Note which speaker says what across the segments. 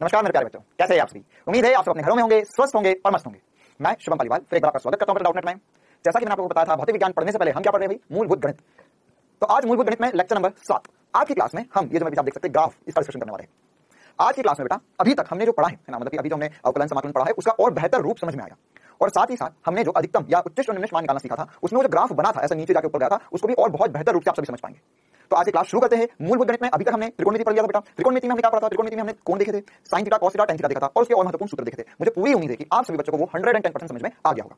Speaker 1: नमस्कार मेरे प्यारे बच्चों, कैसे हैं आप सभी। उम्मीद है आप सब अपने घरों में होंगे, स्वस्थ होंगे और मस्त होंगे। मैं शुभम पालीवाल फिर एक बार आपका स्वागत करता हूं डाउटनेट में। जैसा कि मैंने आपको बताया था, भौतिक विज्ञान पढ़ने से पहले हम क्या पढ़ रहे हैं भाई, मूलभूत गणित। तो आज मूलभूत गणित में लेक्चर नंबर 7। आज की क्लास में हम ये जो आप देख सकते हैं ग्राफ, इसका डिस्कशन करने वाले हैं। आज की क्लास में बेटा अभी तक हमने जो पढ़ा है ना, मतलब कि अभी जो हमने अवकलन समाकलन पढ़ा है उसका और बेहतर रूप समझ में आया, और साथ ही साथ हमने जो अधिकतम या उच्चतम और निम्नतम मान निकालना सीखा था, उसमें वो जो ग्राफ बना था ऐसा नीचे जाके ऊपर गया था, उसको भी और बहुत बेहतर रूप से आप सभी समझ पाएंगे। तो आज की क्लास शुरू करते हैं। मूलभूत गणित में अभी तक हमने त्रिकोणमिति पढ़ लिया था बेटा। त्रिकोणमिति में हमने क्या पढ़ा था, त्रिकोणमिति में हमने कोण देखे थे, sine theta, cos theta, tan theta देखा था और उसके और महत्वपूर्ण सूत्र देखे थे। मुझे पूरी उम्मीद है कि आप सभी बच्चों को वो 110% समझ में आ गया होगा।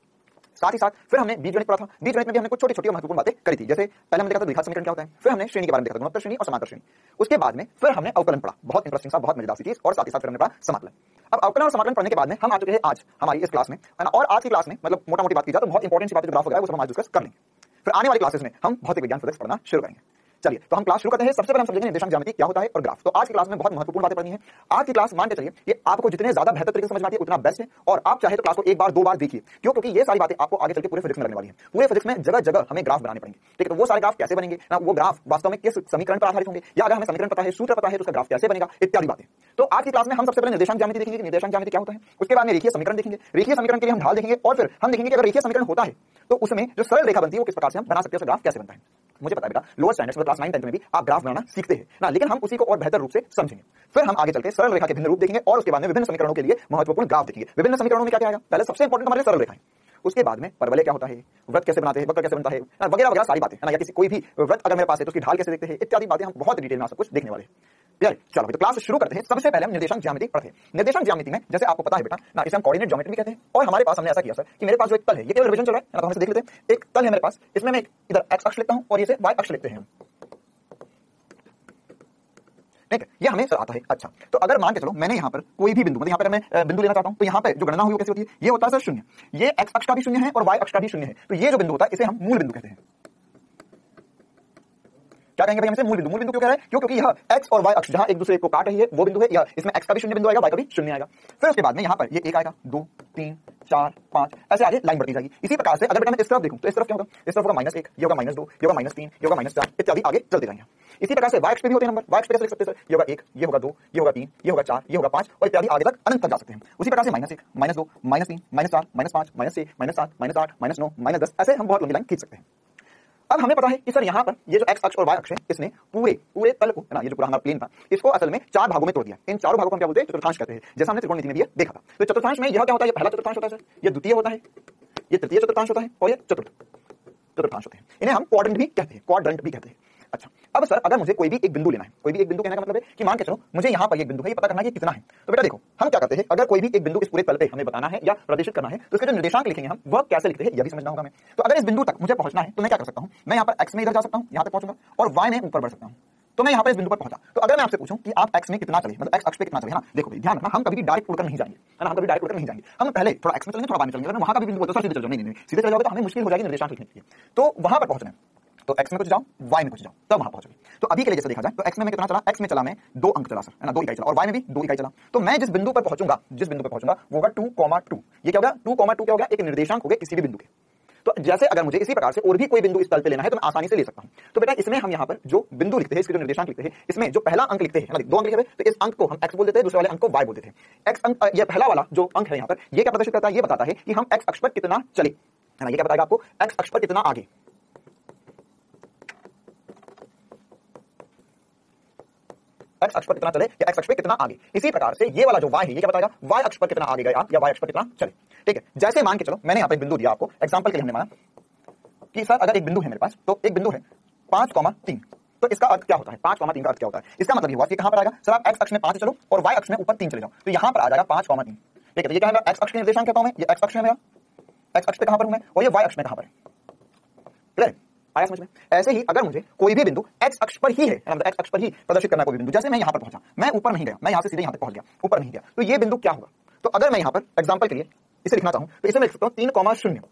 Speaker 1: साथ ही साथ फिर हमने बीजगणित पढ़ा था। बीजगणित में भी हमने कुछ छोटी छोटी महत्वपूर्ण बातें करी थी। जैसे पहले हमने देखा था द्विघात समीकरण क्या होता है, फिर हमने श्रेणी के बारे में देखा था, गुणोत्तर श्रेणी और समांतर श्रेणी। उसके बाद में फिर हमने अवकलन पढ़ा, बहुत इंटरेस्टिंग सा, बहुत मजेदार सी चीज, और साथ ही साथ फिर हमने पढ़ा समाकलन। अब अवकलन और समाकलन पढ़ने के बाद में हम आ चुके हैं आज हमारी इस क्लास में, और आज की क्लास में मतलब मोटा मोटी बात की जाए तो बहुत इंपॉर्टेंट सी बातें, ग्राफ वगैरह वो सब हम आज डिस्कस कर लेंगे। फिर आने वाली क्लासेस में हम भौतिक विज्ञान फिजिक्स पढ़ना शुरू करेंगे। चलिए तो हम क्लास शुरू करते हैं। सबसे पहले हम समझेंगे निर्देशांक ज्यामिति क्या होता है और ग्राफ। तो आज की क्लास में बहुत महत्वपूर्ण बातें पढ़नी है। आज की क्लास मान के चलिए ये आपको जितने ज्यादा बेहतर तरीके से समझ में आती है उतना बेस्ट है, और आप चाहे तो क्लास को एक बार दो बार देखिए। क्यों? क्योंकि ये सारी बातें आपको आगे चल के पूरे फिजिक्स में लगने वाली है। पूरे फिजिक्स में जगह जगह हमें ग्राफ बनाने पड़ेंगे। ठीक है, तो वो सारे ग्राफ कैसे बनेंगे ना, वो ग्राफ वास्तव में किस समीकरण पर आधारित होंगे, या अगर हमें समीकरण पता है, सूत्र पता है, तो उसका ग्राफ कैसे बनेगा, इत्यादि बातें। तो आज की क्लास में हम सबसे पहले निर्देशांक ज्यामिति देखेंगे कि निर्देशांक ज्यामिति क्या होता है। उसके बाद में रेखीय समीकरण देखेंगे। रेखीय समीकरण के लिए हम ढाल देखेंगे, और फिर हम देखेंगे कि अगर रेखीय समीकरण होता है तो उसमें जो सरल रेखा बनती है वो किस प्रकार से हम बना सकते हैं, उसका ग्राफ कैसे बनता है। मुझे पता है बेटा लोअर स्टैंडर्ड्स में क्लास 9 10 में भी आप ग्राफ बनाना सीखते हैं ना, लेकिन हम उसी को और बेहतर रूप से समझेंगे। फिर हम आगे चलकर सरल रेखा के भिन्न रूप देखेंगे, और उसके बाद में विभिन्न समीकरणों के लिए महत्वपूर्ण ग्राफ देखेंगे। विभिन्न समीकरणों में क्या क्या आएगा, पहले सबसे इंपॉर्टेंट हमारे सरल रेखा है। उसके बाद में परवलय क्या होता है, वृत्त कैसे बनाते हैं, वक्र कैसे बनता है, वगैरह वगैरह सारी बातें है ना, या किसी कोई भी वृत्त अगर मेरे पास है तो उसकी ढाल कैसे देखते हैं, इत्यादि बातें हम बहुत डिटेल में सब कुछ देखने वाले हैं। चलो तो क्लास शुरू करते हैं। सबसे पहले हम निर्देशांक ज्यामिति पढ़ते हैं। निर्देशांक ज्यामिति में जैसे आपको पता है बेटा ना, इसे हम कोऑर्डिनेट ज्योमेट्री भी कहते हैं। और हमारे पास हमने ऐसा किया सर कि मेरे पास जो एक तल है, ये केवल रिवीजन चल रहा है ना, तो हम इसे देख लेते हैं। एक तल है मेरे पास, इसमें मैं इधर एक्स अक्ष लिखता हूं और इसे वाई अक्ष लिखते हैं। ठीक है, ये हमें सर आता है। अच्छा, तो अगर मान के चलो मैंने यहाँ पर कोई भी बिंदु, मतलब यहाँ पर मैं बिंदु लेना चाहता हूँ, तो यहाँ पे जो गणना हुई वो कैसे होती है, ये होता है सर शून्य। ये एक्स अक्ष का भी शून्य है और वाई अक्ष का भी शून्य है, तो ये जो बिंदु होता है इसे हम मूल बिंदु कहते हैं। क्या कहेंगे भाई हम इसे मूल बिंदु। मूल बिंदु क्यों कह रहे हैं, क्योंकि यह एक्स और वाई अक्ष जहां एक दूसरे को काट रही है वो बिंदु है। यह इसमें एक्स का भी शून्य बिंदु आएगा, वाई का भी शून्य आएगा। फिर उसके बाद में यहाँ पर ये 1 आएगा, 2 3 4 5 ऐसे आगे लाइन बढ़ती जाएगी। इसी प्रकार से अगर बेटा मैं इस तरफ देखूं तो इस तरफ क्या होगा, इस तरफ होगा -1, ये होगा -2, ये होगा -3, ये होगा -4, इत्यादि आगे चलते जाएंगे। इसी प्रकार से वाई अक्ष पे भी होते हैं नंबर। वाई अक्ष पे कैसे लिख सकते हैं सर, ये होगा 1, ये होगा 2, ये होगा 3, ये होगा 4, ये होगा 5 और इत्यादि आगे तक अनंत तक जा सकते हैं। उसी प्रकार से -1 -2 -3 -4 -5 -6 -7 -8 -9 -10 ऐसे हम बहुत लंबी लाइन खींच सकते हैं। अब हमें पता है कि सर यहाँ पर ये जो एक्स अक्ष और वाई अक्ष है, इसने पूरे तल को ना, ये जो पूरा हमारा प्लेन था, इसको असल में 4 भागों में तोड़ दिया। इन चारों भागों को हम क्या बोलते हैं, चतुर्थांश कहते हैं, जैसा हमने त्रिकोणमिति में भी देखा था। तो चतुर्थांश में यह क्या होता है, ये पहला चतुर्थांश होता है सर, ये द्वितीय होता है, ये तृतीय चतुर्थांश होता है और ये चतुर्थ चतुर्थांश होते हैं। इन्हें हम क्वाड्रेंट भी कहते हैं, क्वाड्रेंट भी कहते हैं। अच्छा, अब सर अगर मुझे कोई भी एक बिंदु लेना है, कोई भी एक बिंदु कहने का मतलब है कि मान के चलो मुझे यहाँ पर एक बिंदु है, ये पता करना है कि कितना है। तो बेटा देखो हम क्या करते हैं, अगर कोई भी एक बिंदु इस पूरे तल पे हमें बताना है या प्रदर्शित करना है, तो इसके जो निर्देशांक लिखेंगे हम वह कैसे लिखते हैं यह भी समझना होगा हमें। तो अगर इस बिंदु तक मुझे पहुंचना है तो मैं क्या कर सकता हूँ, मैं यहाँ पर एक्स में इधर जा सकता हूँ, यहाँ तक पहुंचूंगा, और वाई में ऊपर बढ़ सकता हूँ। तो मैं यहाँ पर इस बिंदु पर पहुंचा, तो अगर मैं आपसे पूछूं कि आप एक्स में कितना चले, मतलब एक्स अक्ष पे कितना चले, है ना, देखो भाई ध्यान रखना, हम कभी भी डायरेक्ट उड़कर नहीं जाएंगे, है ना, हम कभी डायरेक्ट उड़कर नहीं जाएंगे। हम पहले थोड़ा एक्स में चलेंगे, थोड़ा वाई में चलेंगे। अगर वहां का भी बिंदु बोलते सर सीधे चल जाओ, नहीं सीधे चले जाओगे तो हमें मुश्किल हो जाएगी निर्देशांक लिखने के लिए। तो वहां पर पहुंचना है तो एक्स में कुछ जाओ, वाई में कुछ जाओ, तब वहां पहुंचोगे। तो अभी के लिए जैसे देखा जाए तो एक्स में मैं कितना चला, एक्स में चला मैं 2 अंक चला सर, है ना, 2 इकाई चला, और वाई में भी 2 इकाई चला। तो मैं जिस बिंदु पर पहुंचूंगा वो होगा 2,2। ये क्या होगा, 2,2 क्या होगा, एक निर्देशांक हो गया किसी भी बिंदु के। तो जैसे अगर मुझे इसी प्रकार से और भी कोई बिंदु इस तल पे लेना है तो मैं आसानी से ले सकता हूं। तो बेटा इसमें हम यहाँ पर जो बिंदु लिखते हैं, इसके जो निर्देशांक लिखते हैं, इसमें जो पहला अंक लिखते हैं, मतलब 2 अंक लिखे हुए, तो इस अंक को हम एक्स बोल देते हैं, दूसरे वाले अंक को वाई बोल देते हैं। एक्स अंक, ये पहला वाला जो अंक है यहाँ पर, ये क्या प्रदर्शित करता है, ये बताता है कि हम एक्स अक्ष पर कितना चले, है ना, ये क्या बताएगा आपको, एक्स अक्ष पर कितना आगे, एक्स अक्ष पर कितना चले या एक्स अक्ष पे कितना आगे। इसी प्रकार से ये वाला जो y है, ये क्या बताएगा, y अक्ष पर कितना आगे गया या y अक्ष पर कितना चले। ठीक है, जैसे मान के चलो मैंने यहाँ पे एक बिंदु दिया आपको, एग्जांपल के लिए हमने माना कि सर अगर एक बिंदु है मेरे पास, तो एक बिंदु है 5,3, तो इसका अर्थ क्या होता है, 5,3 का अर्थ क्या होता है, इसका मतलब ये हुआ कि कहां पर आएगा सर, आप एक्स अक्ष में 5 चलो और y अक्ष में ऊपर 3 चले जाओ, तो यहां पर आ जाएगा 5,3। ठीक है, तो ये क्या है, एक्स अक्ष के निर्देशांक कहता हूं मैं, ये एक्स अक्ष है मेरा, एक्स अक्ष पे कहां पर हूं मैं, और ये y अक्ष में कहां पर है। क्लियर आया समझ में। ऐसे ही अगर मुझे कोई भी बिंदु एक्स अक्ष पर ही है, मतलब एक्स अक्ष पर ही प्रदर्शित करना कोई बिंदु, जैसे मैं यहाँ पर पहुंचा, मैं ऊपर नहीं गया, मैं यहाँ से सीधे यहाँ तक पहुंच गया, ऊपर नहीं गया, तो ये बिंदु क्या होगा। तो अगर मैं यहाँ पर एग्जांपल के लिए इसे लिखना चाहूं तो इसे मैं लिख सकता हूं 3,0।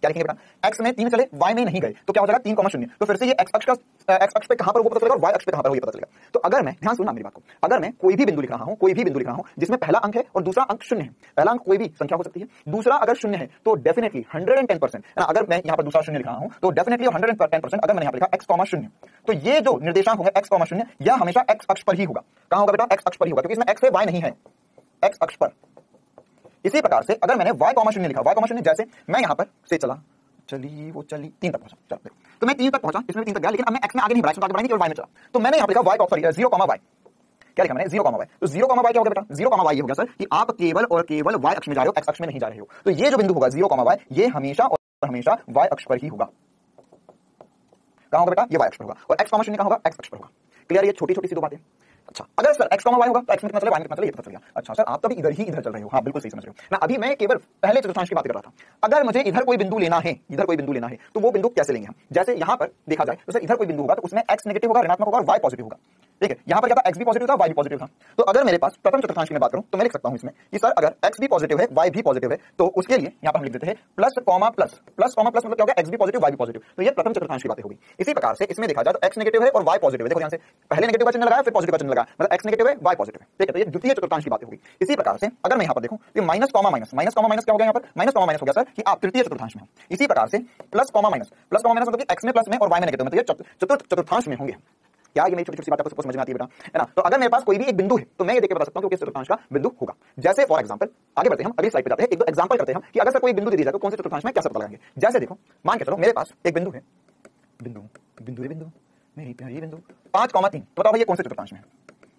Speaker 1: क्या लिखेंगे बेटा, एक्स में 3 चले, वाई में नहीं गए, तो क्या हो जाएगा 3,0। तो फिर से ये एक्स अक्ष पे कहां पर वो पता चलेगा और वाई अक्ष पे कहां पर वो ये पता चलेगा। तो अगर मैं, ध्यान सुनना मेरी बात को, अगर मैं कोई भी बिंदु लिख रहा हूं जिसमें पहला अंक है और दूसरा अंक 0 है, पहला अंक कोई भी संख्या हो सकती है, दूसरा अगर 0 है तो डेफिनेटली 110%, अगर मैं यहाँ पर दूसरा 0 लिख रहा हूं तो डेफिनेटली 110%, अगर मैंने यहाँ पर लिखा x,0, तो ये जो निर्देशांक होगा x,0 यह हमेशा x अक्ष पर ही होगा। कहां होगा बेटा, x अक्ष पर ही होगा, क्योंकि इसमें x है y नहीं है। एक्स अक्ष पर। इसी प्रकार से अगर मैंने y कॉमा शून्य लिखा, y कॉमा शून्य, जैसे मैं यहां पर से चला, वो चली 3 तक पहुंचा, चलो तो मैं 3 तक पहुंचा, इसमें 3 तक गया, लेकिन अब मैं x में आगे नहीं बढ़ा, इसमें आगे बढ़ाएंगे केवल y में चला, तो मैंने यहां पर लिखा y सॉरी 0 कॉमा y। क्या लिखा मैंने? 0 कॉमा y। तो 0 कॉमा y क्या हो गया बेटा? 0 कॉमा y ये हो गया सर कि आप केवल और केवल y अक्ष में जा रहे हो, x अक्ष में नहीं जा रहे हो। तो ये जो बिंदु होगा 0 कॉमा y, ये हमेशा और हमेशा y अक्ष पर ही होगा। कहां होगा बेटा? ये y अक्ष पर होगा। और x कॉमा शून्य कहां होगा? x अक्ष पर होगा। क्लियर? ये छोटी छोटी सी दो बातें। अच्छा, अगर सर x कॉमा y होगा तो x में कितना चले, y में कितना चले, ये पता चल गया। अच्छा सर, आप तो अभी इधर ही इधर चल रहे हो। हाँ बिल्कुल सही समझ रहे हो ना। अभी मैं केवल पहले चतुर्थांश की बात कर रहा था। अगर मुझे इधर कोई बिंदु लेना है, इधर कोई बिंदु लेना है, तो वो बिंदु कैसे लेंगे हम? जैसे यहां पर देखा जाए तो सर इधर कोई बिंदु होगा तो उसमें x नेगेटिव होगा, ऋणात्मक होगा, और y पॉजिटिव होगा। ठीक है, यहां पर क्या था? x भी पॉजिटिव था, y भी पॉजिटिव था। तो अगर मेरे पास प्रथम चतुर्थांश की मैं बात करूं तो मैं लिख सकता हूं इसमें कि सर अगर x भी पॉजिटिव है, y भी पॉजिटिव है, तो उसके लिए यहां पर हम लिख देते हैं plus comma plus, plus comma plus मतलब क्या होगा? x भी पॉजिटिव, y भी पॉजिटिव। तो ये प्रथम चतुर्थांश की बातें होगी। इसी प्रकार से इसमें देखा जाए तो x नेगेटिव है और y पॉजिटिव है। देखो ध्यान से, पहले नेगेटिव का चिन्ह लगाया, फिर पॉजिटिव का चिन्ह लगाया, मतलब x नेगेटिव है, y पॉजिटिव है। ठीक है, तो ये द्वितीय चतुर्थांश की बातें होगी। इसी प्रकार से अगर मैं यहां पर देखूं तो minus comma minus, minus comma minus क्या हो गया? यहां पर माइनस कॉमा माइनस हो गया सर कि आप तृतीय चतुर्थांश में हो। इसी प्रकार से plus comma minus, plus comma minus मतलब कि x में प्लस में और y में नेगेटिव में, तो ये चतुर्थ चतुर्थांश में होंगे। क्या ये मेरी छोटी छोटी बात आपको समझ में आती है बेटा? है ना? तो अगर मेरे पास कोई भी एक बिंदु है तो मैं ये देख के बता सकता हूं कि किस चतुर्थांश का बिंदु होगा। जैसे फॉर एग्जांपल आगे बढ़ते हैं, हम अगली स्लाइड पे जाते हैं, एक दो एग्जांपल करते हैं हम कि अगर सर कोई बिंदु दे दिया जाए तो कौन से चतुर्थांश में कैसे पता लगाएंगे। जैसे देखो, मान के चलो मेरे पास एक बिंदु है, बिंदु बिंदु बिंदु मेरी प्यारी बिंदु 5,3, तो बताओ ये कौन से चतुर्थांश में है?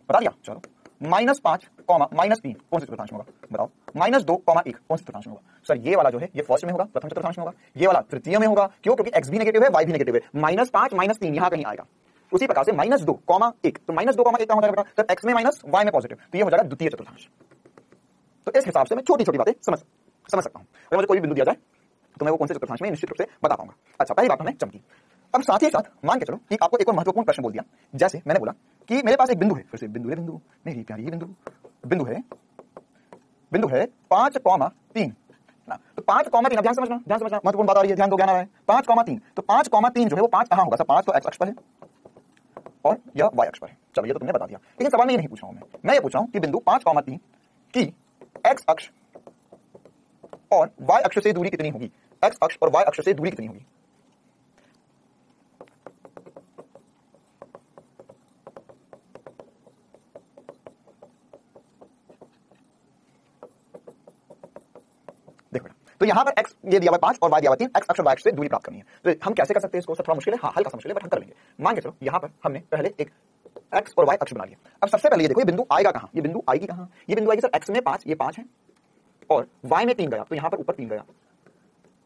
Speaker 1: बता दिया। चलो -5, -3 कौन से चतुर्थांश में होगा? बताओ। -2, 1 कौन से चतुर्थांश में होगा? सर ये वाला जो है ये फर्स्ट में होगा, प्रथम चतुर्थांश में होगा। ये वाला तृतीय में होगा। क्यों? क्योंकि x भी नेगेटिव है, y भी नेगेटिव है। -5, -3 यहां कहीं आएगा। उसी प्रकार से -2, 1, तो -2, 1 का हो जाएगा बेटा, x में माइनस, y में पॉजिटिव, तो ये हो जाएगा द्वितीय चतुर्थांश। तो इस हिसाब से मैं छोटी छोटी बातें समझ सकता हूं। अगर मुझे कोई भी बिंदु दिया जाए तो मैं वो कौन से चतुर्थांश में निश्चित रूप से बता पाऊंगा। अच्छा, पहली बात हमने चमकी। अब साथ ही साथ मान के चलो कि आपको एक और महत्वपूर्ण प्रश्न बोल दिया। जैसे मैंने बोला कि मेरे पास एक बिंदु है, फिर से बिंदु मेरी प्यारी बिंदु है 5,3 ना। तो 5,3, ध्यान समझना महत्वपूर्ण बात आ रही है, ध्यान दो, ज्ञान आ रहा है। 5,3, तो 5,3 जो है वो 5 कहां होगा? सर 5 तो x अक्ष पर है और यह y अक्ष पर है। चलो ये तो तुमने बता दिया, लेकिन सवाल में ये नहीं पूछ रहा हूं मैं ये पूछ रहा हूं कि बिंदु 5,3 की x अक्ष और y अक्ष से दूरी कितनी होगी? x अक्ष और y अक्ष से दूरी कितनी होगी? देखो तो यहां पर x ये दिया हुआ 5 और y दिया हुआ 3, x अक्ष और y अक्ष से दूरी प्राप्त करनी है। तो हम कैसे कर सकते हैं इसको? सर थोड़ा मुश्किल है, हाँ हल्का सा मुश्किल है, बट हम कर लेंगे। मान के चलो यहां पर हमने पहले एक x और y अक्ष बना लिया। अब सबसे पहले ये देखो ये बिंदु आएगा कहां? ये बिंदु आएगी कहां? ये बिंदु आएगी सर x में 5, ये 5 है, और y में 3 गया, तो यहां पर ऊपर 3 गया,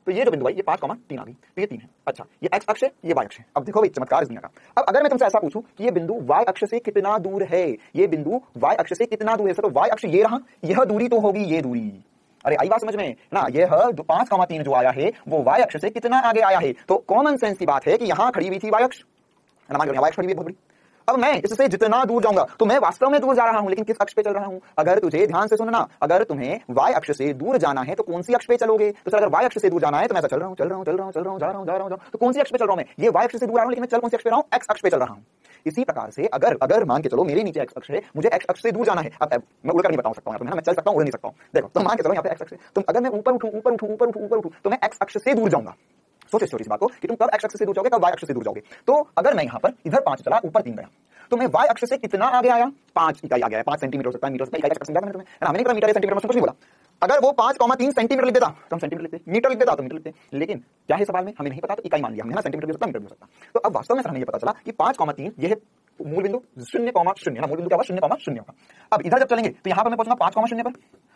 Speaker 1: तो ये जो बिंदु आई ये 5,3 आ गई, तो ये 3 है। अच्छा, ये x अक्ष है, ये y अक्ष है। अब देखो भाई चमत्कार इस दुनिया का। अब अगर मैं तुमसे ऐसा पूछूं कि ये बिंदु y अक्ष से कितना दूर है, ये बिंदु y अक्ष से कितना दूर है, सर तो y अक्ष ये रहा, यह दूरी तो होगी ये दूरी। अरे आई बात समझ में ना? ये 5,3 जो आया है वो y अक्ष से कितना आगे आया है? तो कॉमन सेंस की बात है कि यहां खड़ी हुई थी y अक्ष, मान लो y अक्ष खड़ी हुई बहुत बड़ी। अब मैं इससे जितना दूर जाऊंगा तो मैं वास्तव में दूर जा रहा हूं, लेकिन किस अक्ष पे चल रहा हूं? अगर तुझे ध्यान से सुनना, अगर तुम्हें y अक्ष से दूर जाना है तो कौन सी अक्ष पे चलोगे? तो सर अगर y अक्ष से दूर जाना है तो मैं ऐसा चल रहा हूं जा रहा हूं, तो कौन सी अक्ष पे चल रहा हूं मैं? ये y अक्ष से दूर आ रहा हूं, लेकिन मैं चल कौन सी अक्ष पे रहा हूं? x अक्ष पे चल रहा हूं। इसी प्रकार से अगर मान के चलो मेरे नीचे x अक्ष है, मुझे x अक्ष से दूर जाना है। अब मैं उड़कर नहीं बता सकता हूं, मैं चल सकता हूं, उड़ नहीं सकता हूं। देखो तो मान के चलो यहाँ पे x अक्ष है, तो अगर मैं ऊपर उठूं तो मैं x अक्ष से दूर जाऊंगा। सोचो छोटी सी बात को कि तुम कब x अक्ष से दूर जाओगे, कब y अक्ष से दूर जाओगे। तो अगर मैं यहाँ पर इधर 5 चला, ऊपर 3 गया, तो मैं y अक्ष से कितना आगे आया? 5 इकाई आ गया है। 5 सेंटीमीटर हो सकता है, मीटर हो सकता है, इकाई समझा मैंने तुम्हें, मैंने कहा मीटर या सेंटीमीटर में कुछ नहीं बोला। अगर वो 5,3 सेंटीमीटर लिख देता तो हम सेंटीमीटर लिखते, मीटर लिख देता तो मीटर लिखते, लेकिन क्या है सवाल में हमें नहीं पता, तो इकाई मान लिया हमने, सेंटीमीटर भी हो सकता, मीटर भी हो सकता। तो अब वास्तव में हमें ये पता चला कि 5,3 ये है मूल बिंदु 0,0 ना, मूल बिंदु क्या होगा? 0,0 होगा। अब इधर जब चलेंगे तो यहाँ पर मैं पहुंचूंगा 5,0 पर,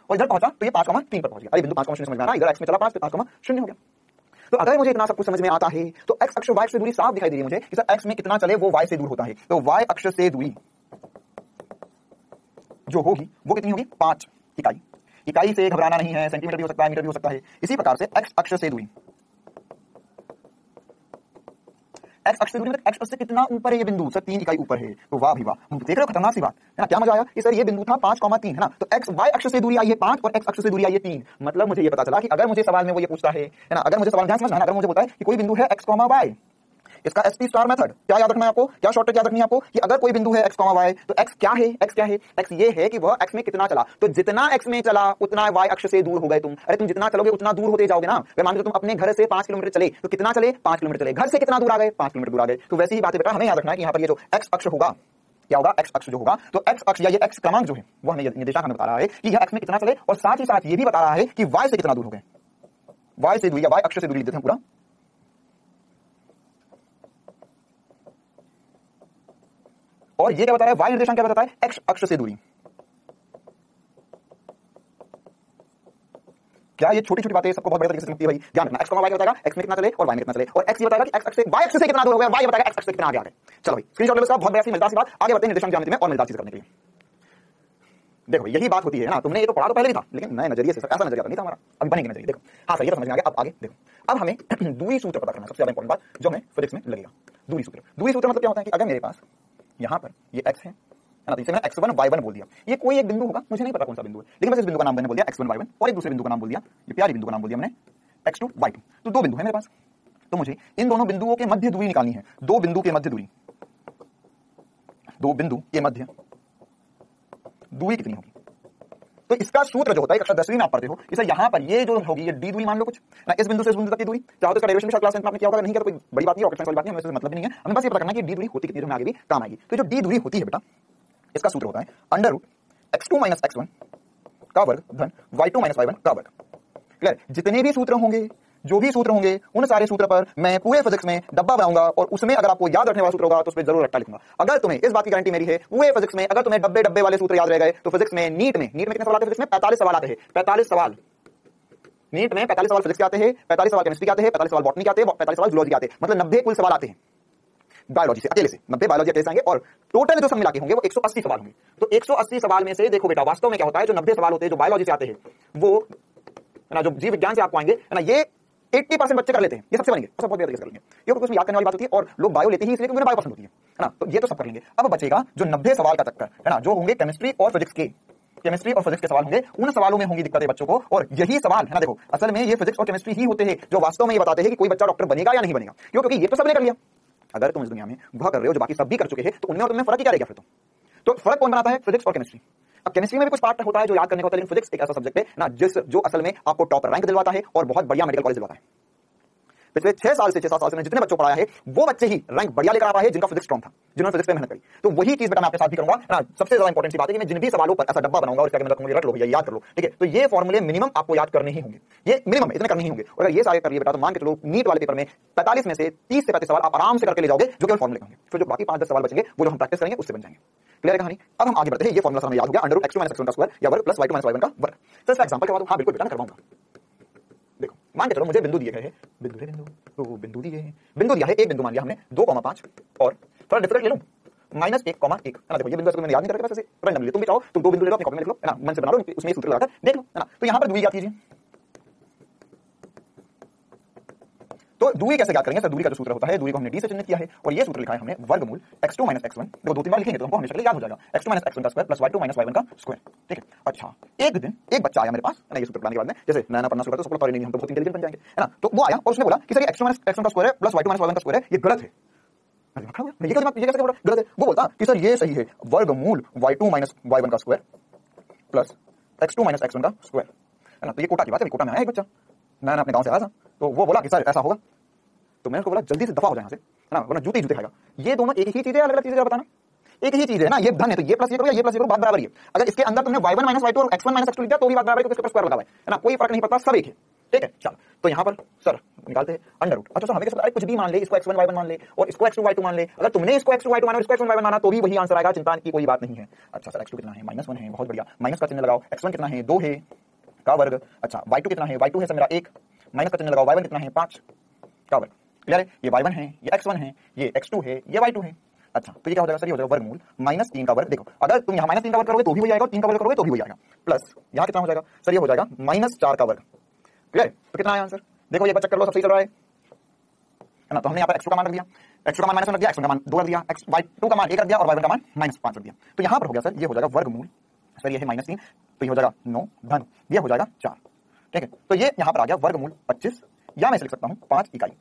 Speaker 1: और इधर पहुंचा तो ये 5,3 पर पहुंच गया। अरे बिंदु 5,0 समझ में आ रहा है, इधर x में चला 5 5,0 हो गया। तो अगर मुझे इतना सब कुछ समझ में आता है तो x अक्ष y अक्ष से दूरी साफ दिखाई दे रही है मुझे कि सर x में कितना चले वो y से दूर होता है। तो y अक्ष से दूरी जो होगी वो कितनी होगी? 5 इकाई। इकाई से घबराना नहीं है, सेंटीमीटर भी हो सकता है, मीटर भी हो सकता है। इसी प्रकार से x अक्ष से दूरी, x अक्ष से दूरी मतलब x अक्ष से कितना ऊपर है ये बिंदु? सर 3 इकाई ऊपर है। तो वाह भी वाह, देख रहे हो खतरनाक सी बात है ना? क्या मजा आया कि सर ये बिंदु था 5,3 है ना, तो x y अक्ष से दूरी आई है 5 और x अक्ष से दूरी आई है 3। मतलब मुझे ये पता चला कि अगर मुझे सवाल में वो ये पूछता है ना, अगर मुझे सवाल ध्यान समझना है, अगर मुझे बोलता है कि कोई बिंदु है x, y, इसका SP स्टार मेथड क्या याद रखना है आपको, क्या शॉर्टकट याद रखनी है आपको कि अगर कोई बिंदु है x, y, तो x क्या है? x ये है कि वह x में कितना चला, तो जितना x में चला उतना y अक्ष से दूर हो गए तुम। अरे तुम जितना चलोगे उतना दूर होते जाओगे ना। वे मान लो तुम अपने घर से 5 किलोमीटर चले तो कितना चले? 5 किलोमीटर चले। घर से कितना दूर आ गए? 5 किलोमीटर दूर आ गए। तो वैसी ही बात है बेटा, हमें याद रखना है कि यहाँ पर ये जो x अक्ष होगा क्या होगा, एक्स अक्ष जो होगा, तो एक्स अक्ष या ये एक्स क्रमांक जो है वो हमें निर्देशांक हमें बता रहा है कि यह एक्स में कितना चले, और साथ ही साथ ये भी बता रहा है कि वाई से कितना दूर हो गए, वाई से दूरी या वाई अक्ष से दूरी लेते हैं पूरा, और ये क्या बता रहा है, वाई निर्देशांक क्या बताता है, एक्स अक्ष से दूरी। क्या ये छोटी छोटी बातें सबको बहुत बड़े तरीके से लगती है भाई, ध्यान रखना। एक्स वाई क्या बताएगा, एक्स में कितना चले और वाई में कितना चले, और एक्स ये बताएगा कि एक्स अक्ष से वाई अक्ष से कितना दूर हो गया, वाई बताएगा एक्स अक्ष से कितना आगे आ गए। चलो भाई स्क्रीनशॉट ले लो इसका, बहुत बढ़िया सी मजेदार सी बात। आगे बढ़ते हैं निर्देशांक ज्यामिति में और मजेदार चीज करने के लिए। देखो यही बात होती है ना, तुमने ये तो पढ़ा तो पहले भी था, लेकिन नए नजरिए से ऐसा नजरिया नहीं था हमारा, अभी बनेंगे नजरिए। देखो हाँ सर, ये तो समझ में आ गया। अब आगे देखो, अब हमें दूरी सूत्र पता करना है, सबसे ज्यादा इंपॉर्टेंट बात जो हमें फिजिक्स में लगेगा। दूरी सूत्र, दूरी सूत्र मतलब क्या होता है कि अगर मेरे पास यहाँ पर ये एक्स है ना, तो इसे मैंने x1 y1 बोल दिया। ये कोई एक बिंदु होगा, मुझे नहीं पता कौन सा बिंदु है, लेकिन बस इस बिंदु का नाम मैंने बोल दिया x1 y1, और एक दूसरे बिंदु का नाम बोल दिया, ये प्यारी बिंदु का नाम बोल दिया मैंने x2 y2। तो दो बिंदु है मेरे पास, तो मुझे इन दोनों बिंदुओं के मध्य दूरी निकालनी है। दो बिंदु के मध्य दूरी, दो बिंदु के मध्य दूरी कितनी होगी, तो इसका सूत्र जो होता है कक्षा 10वीं में आप पढ़ते हो, इसे यहां पर ये जो होगी ये डी दूरी मान लो कुछ ना, इस बिंदु से इस बिंदु तक की दूरी, चाहो तो इसका डेरिवेशन भी क्लास में आपने किया होगा, नहीं किया तो कोई बड़ी बात नहीं, रॉकेट साइंस वाली बात नहीं, हमें मतलब नहीं है, हमें बस ये पता करना है कि डी दूरी होती कितनी है, हमें आगे भी काम आएगी। तो जो डी दूरी होती है बेटा, इसका सूत्र होता है under root x2 minus x1 का वर्ग धन y2 माइनस y1 का वर्ग। क्लियर, जितने भी सूत्र होंगे, जो भी सूत्र होंगे, उन सारे सूत्र पर मैं पूरे फिजिक्स में डब्बा बनाऊंगा, और उसमें अगर आपको याद रखने वाला सूत्र होगा तो उस पर जरूर रट्टा लिखूंगा। अगर तुम्हें इस बात की गारंटी मेरी है, पूरे फिजिक्स में अगर तुम्हें डब्बे डब्बे वाले सूत्र याद रह गए, तो फिजिक्स में नीट में कितने सवाल आते हैं, फिजिक्स में 45 सवाल आते हैं, 45 सवाल नीट में, 45 सवाल फिजिक्स के आते हैं, 45 सवाल केमिस्ट्री के आते हैं, 45 सवाल बॉटनी के आते हैं, 45 सवाल जूलॉजी के आते हैं, मतलब 90 कुल सवाल आते हैं बायोलॉजी से, अकेले से 90 बायोलॉजी अकेले से आएंगे, और टोटल जो सब मिला के होंगे वो 180 सवाल होंगे। तो 180 सवाल में से देखो बेटा वास्तव में क्या होता है, जो 90 सवाल होते हैं जो बायोलॉजी से आते हैं, वो है ना, जो जीव विज्ञान से आपको आएंगे है ना, ये 80% बच्चे कर लेते हैं, ये सबसे बनेंगे, सब बहुत बेहतर कर लेंगे, क्योंकि उसमें याद करने वाली बात होती है, और लोग बायो लेते ही इसलिए क्योंकि बायो पसंद होती है ना, तो ये तो सब कर लेंगे। अब बचेगा जो 90 सवाल का चक्कर है ना, जो होंगे केमिस्ट्री और फिजिक्स के, केमिस्ट्री और फिजिक्स के सवाल होंगे, उन सवालों में होंगी दिक्कतें बच्चों को, और यही सवाल है ना, देखो असल में ये फिजिक्स और केमिस्ट्री ही होते हैं जो वास्तव में ये बताते हैं कि कोई बच्चा डॉक्टर बनेगा या नहीं बनेगा, क्योंकि ये तो सबने कर लिया। अगर तुम इस दुनिया में वह कर रहे हो जो बाकी सब भी कर चुके हैं, तो उनमें और तुमने फर्क क्या रहेगा फिर? तो फर्क कौन बनाता है, फिजिक्स और केमिस्ट्री। अब केमिस्ट्री में भी कुछ पार्ट होता है जो याद करने को होता है, लेकिन फिजिक्स एक ऐसा सब्जेक्ट है ना जो असल में आपको टॉप रैंक दिलवाता है और बहुत बढ़िया मेडिकल कॉलेज दिलवाता है। पिछले 6 साल से 6-7 साल से मैंने जितने बच्चों पढ़ाया है, वो बच्चे ही रैंक बढ़िया लेकर आ पाए हैं जिनका फिजिक्स स्ट्रांग था, जिन्होंने फिजिक्स पे मेहनत करी। तो वही चीज बेटा मैं आपके साथ भी करूंगा ना। सबसे ज्यादा इंपॉर्टेंट सी बात है कि मैं जिन भी सवालों पर ऐसा डब्बा बनाऊंगा और इसके अंदर रखूंगा, रट लो भैया, याद कर लो, ठीक है। तो ये फॉर्मूले मिनिमम आपको याद करने ही होंगे, ये मिनिमम इतने करने ही होंगे, और अगर ये सारे करिए बेटा तो मान के चलो नीट वाले पेपर में 45 में से 30 से 35 सवाल आप आराम से करके ले जाओगे, जो केवल फॉर्मूले होंगे। फिर जो बाकी 5-10 सवाल बचेंगे वो जो हम प्रैक्टिस करेंगे उससे बन जाएंगे। क्लियर है कहानी? अब हम आगे बढ़ते हैं। ये फॉर्मूला हमें याद हो गया, under root x2 minus x1 का स्क्वायर या वर्ग प्लस y2 माइनस y1 का वर्ग। तो इसका एग्जांपल करवा दो। हां बिल्कुल बेटा मैं करवाऊंगा। देखो मान के चलो मुझे बिंदु दिए गए हैं, बिंदु दिए हैं, बिंदु दिया है, एक बिंदु मान लिया हमने 2,5 और थोड़ा डिफरेंट ले लूं -1,1 है ना। देखो ये बिंदु मैंने याद नहीं करके बस ऐसे रैंडम ले, तुम भी चाहो तो 2 बिंदु ले लो, अपनी कॉपी में लिख लो है ना, मन से बना लो, उसमें सूत्र लगाकर देख लो है ना। तो यहां पर दूरी याद कीजिए। तो दूरी कैसे याद करेंगे सर? दूरी का जो सूत्र होता है, दूरी को हमने d से चिह्नित किया है, और ये सूत्र लिखा है हमने वर्गमूल x2 माइनस x1। देखो 2-3 बार लिखेंगे तो हमको हमेशा के लिए याद हो जाएगा, x2 माइनस x1 का square plus y2 minus y1 का स्क्वायर, ठीक है। अच्छा एक दिन एक बच्चा आया मेरे पास है ना, ये सूत्र बनाने के बाद में, जैसे नया पढ़ना शुरू करते तो सबको पता नहीं, हम तो बहुत इंटेलिजेंट बन जाएंगे है ना। तो वो आया और उसने बोला कि सर x2 माइनस x1 का स्क्वायर है प्लस y2 माइनस y1 का स्क्वायर है, ये गलत है। ये कैसे गलत है? वो बोलता कि सर ये सही है, वर्गमूल y2 माइनस y1 का square plus x2 minus x1 का स्क्वायर है ना। तो ये कोटा की बात है, कोटा में आया एक बच्चा, नया अपने गांव से आया था, तो वो बोला कि सर ऐसा होगा। तो मैंने उसको बोला जल्दी से दफा हो जाए यहाँ से है ना, वरना जूते जूते खाएगा। ये दोनों एक ही चीज है, अलग अलग चीजें बताना? एक ही चीज है ना, ये धन है तो ये प्लस ये करो या ये प्लस ये करो, बात बराबर ही है। अगर इसके अंदर तुमने y1 माइनस y2 और x1 माइनस x2 लिख दिया तो भी बात बराबर है, क्योंकि इसके ऊपर स्क्वायर लगा हुआ है ना, कोई फर्क नहीं पड़ता, सब एक है, ठीक है। चलो तो यहाँ पर सर निकालते हैं अंडर रूट। अच्छा सर हमें कैसे, कुछ भी मान ले, इसको x1 y1 मान ले और इसको x2 y2 मान ले। अगर तुमने इसको x2 y2 माना और इसको x1 y1 माना तो भी वही आंसर आएगा, चिंता की कोई बात नहीं है। अच्छा सर x2 कितना है, -1 है, बहुत बढ़िया, माइनस का चिन्ह लगाओ। x1 कितना है, 2 है का वर्ग। अच्छा y2 कितना है, y2 है सर मेरा 1, माइनस का चिन्ह लगाओ। y1 कितना है, 5 का वर्ग। क्लियर है? ये y1 है, ये x1 है, ये x2 है, ये y2 है। अच्छा तो ये क्या हो जाएगा सर? ये हो जाएगा वर्गमूल -3 का वर्ग। देखो अगर तुम यहाँ -3 का वर्ग करोगे तो भी वही आएगा, और 3 का वर्ग करोगे तो भी वही आएगा, प्लस यहाँ कितना हो जाएगा सर? ये हो जाएगा -4 का वर्ग। क्लियर? तो कितना आया आंसर? देखो ये चेक कर लो, सब सही चल रहा है ना। तो हमने यहाँ पर x2 का मान रख दिया, x2 का मान -1 रख दिया, x1 का मान 2 रख दिया, y2 का मान 1 रख दिया और y1 का मान -5 रख दिया। तो यहाँ पर हो गया सर, ये हो जाएगा वर्गमूल, सर ये है -3 तो ये हो जाएगा 9 धन ये हो जाएगा 4, ठीक है। तो ये यहाँ पर आ गया वर्गमूल 25, या मैं इसे लिख सकता हूँ 5 इकाई।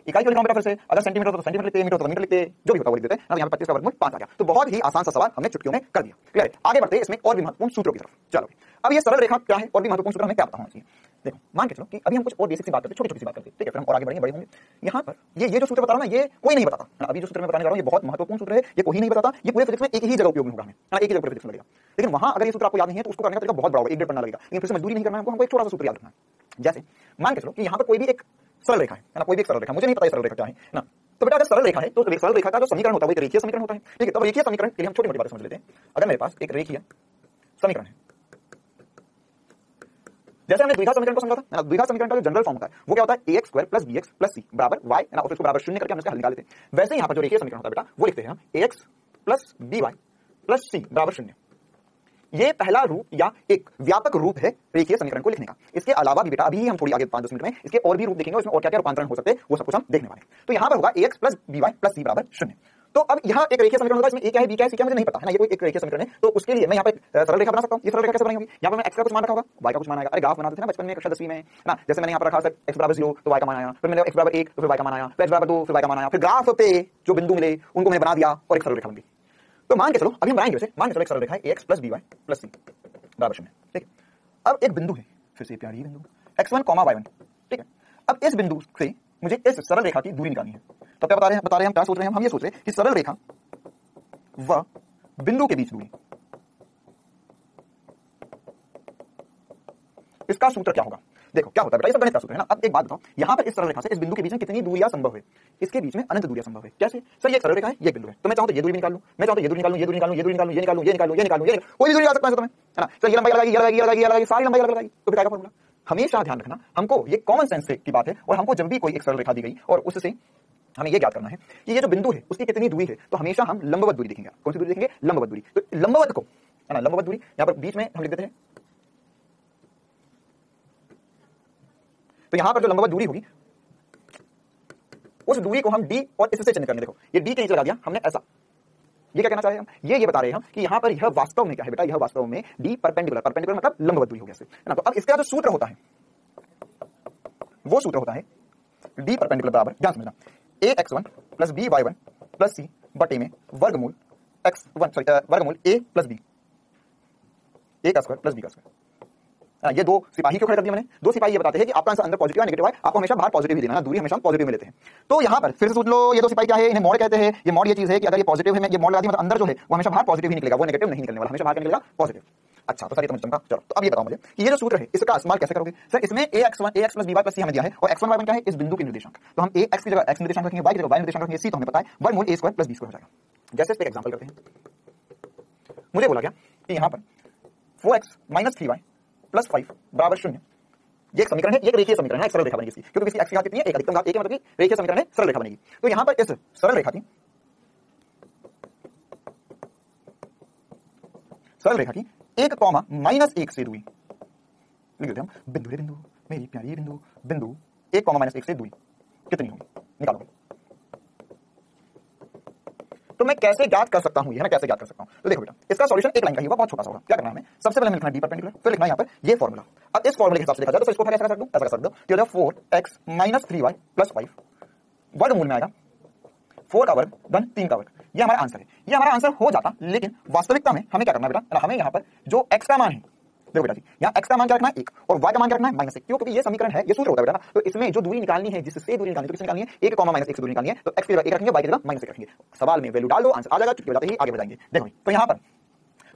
Speaker 1: इकाई क्यों लिखा बेटा? फिर से अगर सेंटीमीटर हो तो सेंटीमीटर लिखते, मीटर तो मीटर लिखते, जो भी होता है वो लिख देते हैं ना। यहाँ पे 25 का वर्गमूल 5 आ गया। तो बहुत ही आसान सा सवाल हमने चुटकियों में कर दिया। क्लियर है? आगे बढ़ते हैं इसमें और भी महत्वपूर्ण सूत्रों की तरफ। चलो अब ये सरल रेखा क्या है और भी महत्वपूर्ण सूत्र हमें क्या पता होना चाहिए। देखो मान के चलो कि अभी हम कुछ और बेसिक सी बात करते हैं, छोटी छोटी सी बात करते हैं, ठीक है, फिर हम और आगे बढ़ेंगे, बड़े होंगे। यहाँ पर ये जो सूत्र बता रहा हूँ ना, ये कोई नहीं बताता है ना। अभी जो सूत्र मैं बताने जा रहा हूँ ये बहुत महत्वपूर्ण सूत्र है, ये कोई नहीं बताता, ये पूरे फिजिक्स में एक ही जगह उपयोग में होगा, हमें एक ही जगह फिजिक्स में लगेगा। लेकिन वहां अगर ये सूत्र आपको याद नहीं है तो उसको करने का तरीका बहुत बड़ा होगा, एक डेढ़ पन्ना लगेगा, लेकिन फिर से मजदूरी नहीं करना है हमको एक छोटा सा सूत्र याद रखना है। जैसे मान के चलो कि यहाँ पर कोई भी एक सरल रेखा है ना, कोई भी एक सरल रेखा, मुझे नहीं पता सरल रेखा क्या है ना, तो बेटा अगर सरल रेखा है तो सरल रेखा का जो समीकरण होता है वो एक रेखीय समीकरण होता है, ठीक है। तो रेखीय समीकरण के लिए हम छोटी मोटी बातें समझ लेते हैं। अगर मेरे पास एक रेखीय समीकरण है, जैसे हमने द्विघात समीकरण को समझा था ना, द्विघात समीकरण का जो जनरल फॉर्म होता है वो क्या होता है, ax square plus bx plus c बराबर y है ना, और उसको बराबर 0 करके हम इसका हल निकाल लेते हैं। वैसे यहाँ पर जो रेखीय समीकरण होता है बेटा वो लिखते हैं हम ax plus by plus c बराबर 0। ये पहला रूप या एक व्यापक रूप है रेखीय समीकरण को लिखने का। इसके अलावा भी बेटा अभी हम थोड़ी आगे 5-10 मिनट में इसके और भी रूप देखेंगे, इसमें और क्या क्या रूपांतरण हो सकते हैं वो सब कुछ हम देखने वाले हैं। तो यहाँ पर होगा ax plus by plus c बराबर 0। तो अब यहाँ एक रेखीय समीकरण होगा, इसमें a क्या है b क्या है c क्या मुझे नहीं पता है ना, ये कोई एक रेखीय समीकरण है। तो उसके लिए मैं यहाँ पे सरल रेखा बना सकता हूँ। ये सरल रेखा कैसे बनाई होगी, यहाँ पर मैं x का कुछ मान रखा होगा, y का कुछ मान आएगा। अरे ग्राफ बनाते थे ना बचपन में कक्षा 10वीं में ना, जैसे मैंने यहाँ पर रखा x बराबर 0 तो y का मान आया, फिर मैंने x बराबर 1 तो फिर y का मान आया, फिर x बराबर 2 फिर y का मान आया, फिर ग्राफ पे जो बिंदु मिले उनको मैंने बना दिया और एक सरल रेखा बन गई। तो मान के चलो अभी हम बनाएंगे वैसे, मान के चलो एक सरल रेखा है ax plus by plus c बराबर 0, ठीक है। अब एक बिंदु है, फिर से प्यारी बिंदु x1, y1, ठीक है। अब इस बिंदु से मुझे इस सरल रेखा की दूरी निकालनी है। तो क्या बता रहे हैं हम क्या सोच रहे हैं, हम ये सोच रहे हैं कि सरल रेखा व बिंदु के बीच दूरी, इसका सूत्र क्या होगा। देखो क्या होता है बेटा, ये सब गणित का सूत्र है ना। अब एक बात बताओ, यहाँ पर इस सरल रेखा से इस बिंदु के बीच में कितनी दूरियां संभव है, इसके बीच में अनंत दूरियां संभव है। कैसे सर, ये सरल रेखा है, ये बिंदु है, तो मैं चाहूं तो ये दूरी निकाल लूं, मैं चाहूं तो ये दूरी निकाल लूं, ये दूरी निकाल लूं, ये दूरी निकाल लूं, ये निकाल लूं, ये निकाल लूं, ये निकाल लूं, ये निकाल लूं, कोई भी दूरी निकाल सकता है तुम्हें, है ना। तो ये लंबाई लगाएगी, ये लगाएगी, ये लगाएगी, ये लगाएगी, सारी लंबाई अलग लगाएगी, तो फिर क्या फॉर्मूला। हमेशा ध्यान रखना, हमको ये कॉमन सेंस की बात है, और हमको जब भी कोई एक सरल रेखा दी गई और उससे हमें ये ज्ञात करना है कि ये जो बिंदु है उसकी कितनी दूरी है, तो हमेशा हम लंबवत दूरी देखेंगे। कौन सी दूरी देखेंगे, लंबवत दूरी। तो लंबवत को है ना, लंबवत दूरी यहाँ पर बीच में हम लिख देते हैं। तो यहां पर जो लंबवत दूरी होगी उस दूरी को हम d और इससे चिन्ह करेंगे। देखो ये d के नीचे लगा दिया हमने ऐसा, ये क्या कहना चाह रहे हैं हम, ये बता रहे हैं हम कि यहां पर यह वास्तव में क्या है बेटा, यह वास्तव में d परपेंडिकुलर, परपेंडिकुलर मतलब लंबवत दूरी हो गया है ना। तो अब इसका जो सूत्र होता है वो सूत्र होता है d परपेंडिकुलर बराबर, ध्यान समझना, ax1 plus by1 plus c बटे में वर्गमूल वर्गमूल a प्लस b, a का स्क्वायर प्लस b का स्क्वायर। ये दो सिपाही क्यों खड़े कर दिया मैंने, दो सिपाही ये बताते हैं कि आपका आंसर अंदर पॉजिटिव है नेगेटिव है, आपको हमेशा बाहर पॉजिटिव ही देना है, दूरी हमेशा पॉजिटिव में लेते हैं। तो यहाँ पर फिर से सोच लो, ये दो सिपाही क्या है, इन्हें मोड कहते हैं। ये मोड ये चीज है कि अगर ये पॉजिटिव है, मैं ये मोड लगा दी मतलब अंदर जो है वो हमेशा बाहर पॉजिटिव ही निकलेगा, वो नेगेटिव नहीं निकलने वाला, हमेशा बाहर निकलेगा पॉजिटिव। अच्छा तो सर ये तो समझ। चलो तो अब ये बताओ मुझे कि ये जो सूत्र है इसका इस्तेमाल कैसे करोगे। सर इसमें ax plus by plus c हमें दिया है और x1 y1 क्या है, इस बिंदु के निर्देशांक। तो हम x की जगह x निर्देशांक रखेंगे, y की जगह y निर्देशांक रखेंगे, c तो हमें पता है वर्गमूल a square plus b square हो जाएगा। जैसे इस पे एग्जांपल करते हैं, मुझे बोला गया कि यहाँ पर 4x माइनस 3y प्लस 5 बराबर 0, ये एक समीकरण है, ये एक रेखीय समीकरण है, एक सरल रेखा बनेगी इसकी, क्योंकि इसकी x की घात कितनी है, एक, अधिकतम घात एक है, मतलब कि रेखीय समीकरण है, सरल रेखा बनेगी। तो यहां पर इस सरल रेखा की 1 कॉमा माइनस 1 से दूरी लिख देते हम, बिंदु रे बिंदु, मेरी प्यारी बिंदु, बिंदु 1 कॉमा माइनस 1 से दूरी कितनी होगी, निकालो। तो मैं कैसे ज्ञात कर सकता हूं, ये है ना, कैसे ज्ञात कर सकता हूं। तो देखो बेटा इसका सॉल्यूशन एक लाइन का ही होगा, बहुत छोटा सा होगा। क्या करना है हमें, सबसे पहले हमें लिखना है d परपेंडिकुलर, फिर लिखना है यहाँ पर ये फॉर्मूला। अब इस फॉर्मूले के हिसाब से देखा जाए तो इसको ऐसा कर सकते हो कि 4x माइनस 3y प्लस 5 वर्गमूल में आएगा 4 का वर्ग धन 3 का वर्ग, ये हमारा आंसर है। ये हमारा आंसर हो जाता, लेकिन वास्तविकता में हमें क्या करना है बेटा, हमें यहाँ पर जो x का मान है, देखो बेटा जी यहाँ x का मान क्या रखना है 1 और y का मान क्या रखना है -1, क्यों, क्योंकि ये समीकरण है, ये सूत्र होता है बेटा ना। तो इसमें जो दूरी निकालनी है, जिससे दूरी निकालनी है, तो किससे निकालनी है, 1 कॉमा -1 से दूरी निकालनी है। तो x की जगह 1 रखेंगे, y की जगह -1 रखेंगे, सवाल में वैल्यू डाल दो, आंसर आ जाएगा, चुटकी बजाते ही आगे बढ़ाएंगे। देखो तो यहाँ पर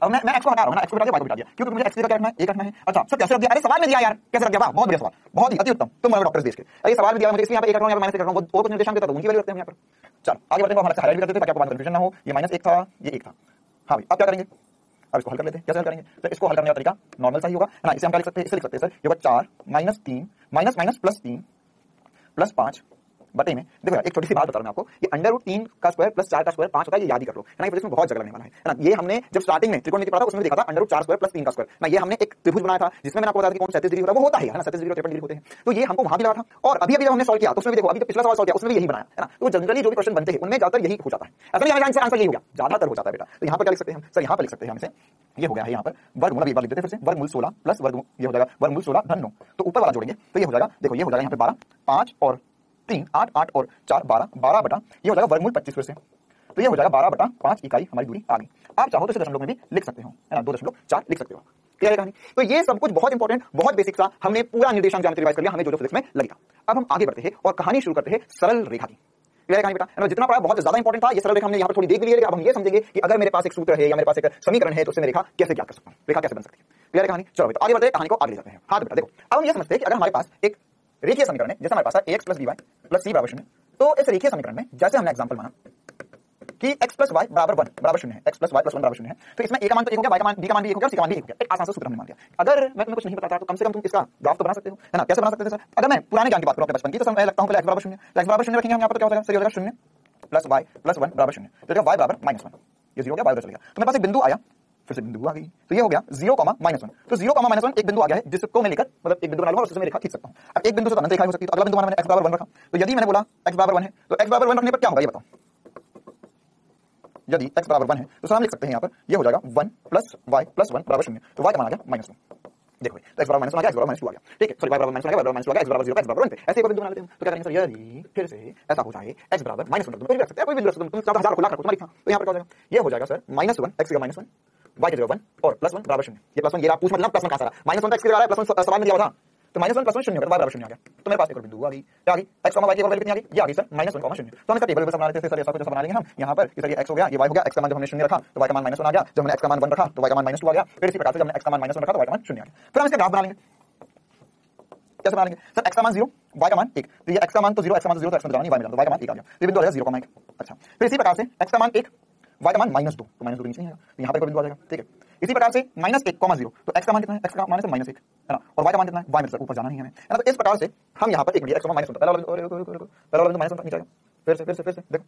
Speaker 1: अब मैं x को हटा रहा हूं ना, x को हटा दिया, y को हटा दिया, क्योंकि मुझे x की जगह क्या रखना है, 1 रखना है। अच्छा सर कैसे रख दिया, अरे सवाल में दिया यार, कैसे रख दिया, वाह बहुत बढ़िया सवाल, बहुत ही अति उत्तम, तुम हमारे डॉक्टर्स देश के। अरे सवाल में दिया, मुझे इसलिए यहाँ पे 1 रख रहा हूं, यहाँ पे -1 रख रहा हूं, और कुछ निर्देशांक देता तो उनकी वैल्यू रखते हैं यहाँ पर। चलो आगे बढ़ते हैं, हमारा हाईलाइट भी करते थे ताकि आपको बात कंफ्यूजन ना हो। ये -1 था, ये 1 था, हाँ भाई अब क्या करेंगे, अब इसको हल कर लेते हैं। कैसे हल करेंगे, तो इसको हल करने का तरीका नॉर्मल सा ही होगा, है ना। इसे हम क्या लिख सकते हैं, इसे लिख सकते हैं सर, ये होगा 4 minus 3 minus minus plus 3 plus 5 बटे में, देखो यार एक छोटी सी बात बता रहा हूं मैं आपको, ये √3 का स्क्वायर प्लस 4 का स्क्वायर 5 होता है, ये याद ही कर लो, है ना। इसमें बहुत जगह लगने वाला है ना। ये हमने जब स्टार्टिंग में त्रिकोणमिति पढ़ा था उसमें देखा था √4 स्क्वायर प्लस 3 का स्क्वायर ना। ये हमने एक त्रिभुज बनाया था जिसमें मैंने आपको बताया था कि कौन 37 डिग्री होता है, वो होता है ना, 37 डिग्री और 53 डिग्री होते हैं। तो ये हमको वहां भी लगा था, और अभी जब हमने सॉल्व किया तो उसमें भी देखो, अभी तो पिछला सवाल सॉल्व किया उसमें भी यही बनाया है ना। तो जनरली जो भी क्वेश्चन बनते हैं उनमें ज्यादातर यही हो जाता है, असल में आंसर यही हो गया, ज्यादातर हो जाता है बेटा। तो यहाँ पर क्या लिख सकते हैं हम, सर यहाँ पर लिख सकते हैं हम इसे, ये हो गया है यहाँ पर वर्गमूल, अभी एक बार लिख देते हैं फिर से, वर्गमूल 16 प्लस वर्गमूल, ये हो जाएगा वर्गमूल 16 धन 9, तो ऊपर वाला जोड़ेंगे तो ये हो जाएगा, देखो ये हो जाएगा यहाँ पे 12, 5 और 3 8 8 और 4 12 12 बटा, ये हो जाएगा वर्गमूल 25 फिर से, तो ये हो जाएगा 12 बटा 5 इकाई हमारी दूरी आ गई। आप चाहो तो इसे दशमलव में भी लिख सकते हो, है ना, 2.4 लिख सकते हो। क्लियर है कहानी? तो ये सब कुछ बहुत इंपॉर्टेंट, बहुत बेसिक सा हमने पूरा निर्देशांक ज्यामिति रिवाइज कर लिया, हमें जो फिजिक्स में लगेगा। अब हम आगे बढ़ते हैं और कहानी शुरू करते हैं सरल रेखा की। क्लियर है कहानी बेटा? जितना पढ़ा बहुत ज्यादा इंपॉर्टेंट था, ये सरल रेखा हमने यहाँ पर थोड़ी देख लिया। अब हम ये समझेंगे कि अगर मेरे पास एक सूत्र है या मेरे पास एक समीकरण है तो उससे मैं रेखा कैसे ज्ञात कर सकता हूँ, रेखा कैसे बन सकती है। क्लियर है कहानी? चलो बेटा आगे बढ़ते हैं, कहानी को आगे ले जाते हैं। हाँ बेटा देखो, अब हम ये समझते हैं कि अगर हमारे पास एक रेखीय समीकरण है, जैसे हमारे पास है ax + by + c = 0, तो इस रेखीय समीकरण में जैसे हमने एग्जांपल माना कि x + y = 1 बराबर 0 है, x + y + 1 बराबर 0 है, तो इसमें a का मान तो 1 हो गया, y का मान b का मान भी 1 हो गया, c का मान भी 1 हो गया। एक आसान सा सूत्र हमने मान लिया। अगर मैं तुम्हें कुछ नहीं बताता तो कम से कम तुम इसका ग्राफ तो बना सकते हो, है ना? कैसे बना सकते थे सर? अगर मैं पुराने ज्ञान की बात करूं अपने बचपन की, तो मैं लगता हूं पहले x = 0, तो x = 0 रखेंगे हम यहाँ पर, तो क्या हो जाएगा? सर ये हो जाएगा 0 + y + 1 = 0, तो y = -1, ये 0 हो गया, y उधर चला गया। तो मेरे पास एक बिंदु आया, फिर से बिंदु आ गई, तो ये हो गया 0, -1। तो 0, -1 एक बिंदु आ गया है जिसको मैं लेकर मतलब एक बिंदु बना लूंगा और उससे मैं रेखा खींच सकता हूं। अब एक बिंदु से अनंत रेखा हो सकती है, तो अगला बिंदु मैंने x = 1 रखा, तो यदि मैंने बोला x = 1 है, तो x = 1 रखने पर क्या होगा ये बताओ? यदि x = 1 है तो सर हम लिख सकते हैं यहाँ पर, ये हो जाएगा 1 + y + 1 = 0, तो y का मान आ गया -2। देखो तो x = -1 आ गया, x = -2 आ गया, ठीक है। सॉरी y = -1 आ गया, y = -2 आ गया, x = 0 x = 1 पे ऐसे कोई बिंदु बना लेते हैं। तो क्या करेंगे सर? यदि फिर से ऐसा हो जाए x = -1 रख दो, कोई भी रख सकते हैं, कोई बिंदु रख सकते हो, तुम 14,000 खुला कर तुम्हारी इच्छा। तो यहाँ पर क्या हो जाएगा? ये हो जाएगा सर -1, x की जगह -1, y की जगह 1 और +1 = 0। ये +1 ये आप पूछ मत लेना +1 कहां से आ रहा है? -1 तो x की जगह आ रहा है, +1 सवाल में दिया हुआ था, तो -1 + 1 0 हो गया, y = 0 आ गया। तो मेरे पास एक और बिंदु आ गई, क्या आ गई? x, y की वैल्यू कितनी आ गई? ये आ गई सर -1, 0। तो हम इसका टेबल बना लेते हैं सर, ऐसा कुछ बना लेंगे हम यहाँ पर, इधर ये x हो गया, ये y हो गया, x का मान जब हमने 0 रखा तो y का मान -1 आ गया, जब हमने x का मान 1 रखा तो y का मान -2 आ गया, फिर इसी प्रकार से जब हमने x का मान -1 रखा तो y का मान 0 आ गया। फिर हम इसका ग्राफ बना लेंगे। कैसे बना लेंगे सर? x का मान 0, y का मान 1, तो ये x का मान तो 0, x का मान तो 0, तो x में जाना नहीं, y में जाना, तो y का मान 1 आ गया, तो ये बिंदु आ जाएगा 0,1। अच्छा, फिर इसी प्रकार से x का मान 1, y का मान -2, तो -2 नीचे नहीं आएगा, तो यहाँ पर बिंदु आ जाएगा, ठीक है। इसी प्रकार से -1, 0, तो x का मान कितना है? x का मान है -1, है ना, और y का मान कितना है? y में से ऊपर जाना नहीं है हमें, है ना। तो इस प्रकार से हम यहाँ पर एक मिनट x का मान -1, पहला वाला बिंदु नीचे आएगा, फिर से देखो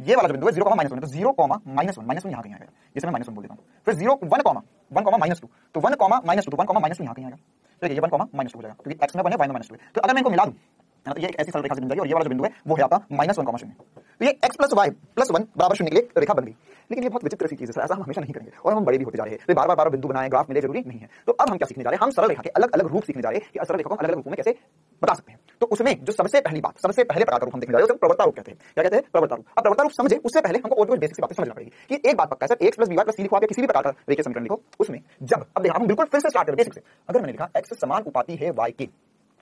Speaker 1: ये वाला जो बिंदु है 0, -1, तो 0, -1 यहाँ कहीं आएगा, जिसे मैं -1 बोल देता हूँ। फिर 0, 1, -2, तो 1, -2, तो 1, -2 यहाँ कहीं आएगा, ठीक है। ये 1, -2 हो जाएगा क्योंकि x में 1 है, y में -2 है। तो अगर मैं इनको मिला दूं, तो ये एक ऐसी सरल रेखा से बन जाएगी और ये वाला जो बिंदु है वो है आपका -1, 0। तो ये x + y + 1 = 0 के लिए रेखा बन गई। लेकिन ये बहुत विचित्र सी चीज है सर, ऐसा हम हमेशा नहीं करेंगे और हम बड़े भी होते जा रहे हैं, तो बार-बार बिंदु बनाएं, ग्राफ मिले, जरूरी नहीं है। तो अब हम क्या सीखने जा रहे हैं? हम सरल रेखा के अलग-अलग रूप सीखने जा रहे हैं कि सरल रेखा को अलग-अलग रूपों में कैसे बता सकते हैं। तो उसमें जो सबसे पहली बात, सबसे पहले प्रकार का रूप हम देखने जा रहे हैं उसे प्रवर्ता रूप कहते हैं। क्या कहते हैं? प्रवर्ता रूप। अब प्रवर्ता रूप समझे उससे पहले हमको और कुछ बेसिक सी बातें समझना पड़ेगी कि एक बात पक्का है सर, ax + by + c लिखो, आपके किसी भी प्रकार का रेखीय समीकरण लिखो, उसमें जब अब देखा हम बिल्कुल फिर से स्टार्ट करें बेसिक से। अगर मैंने लिखा x समानुपाती है y के,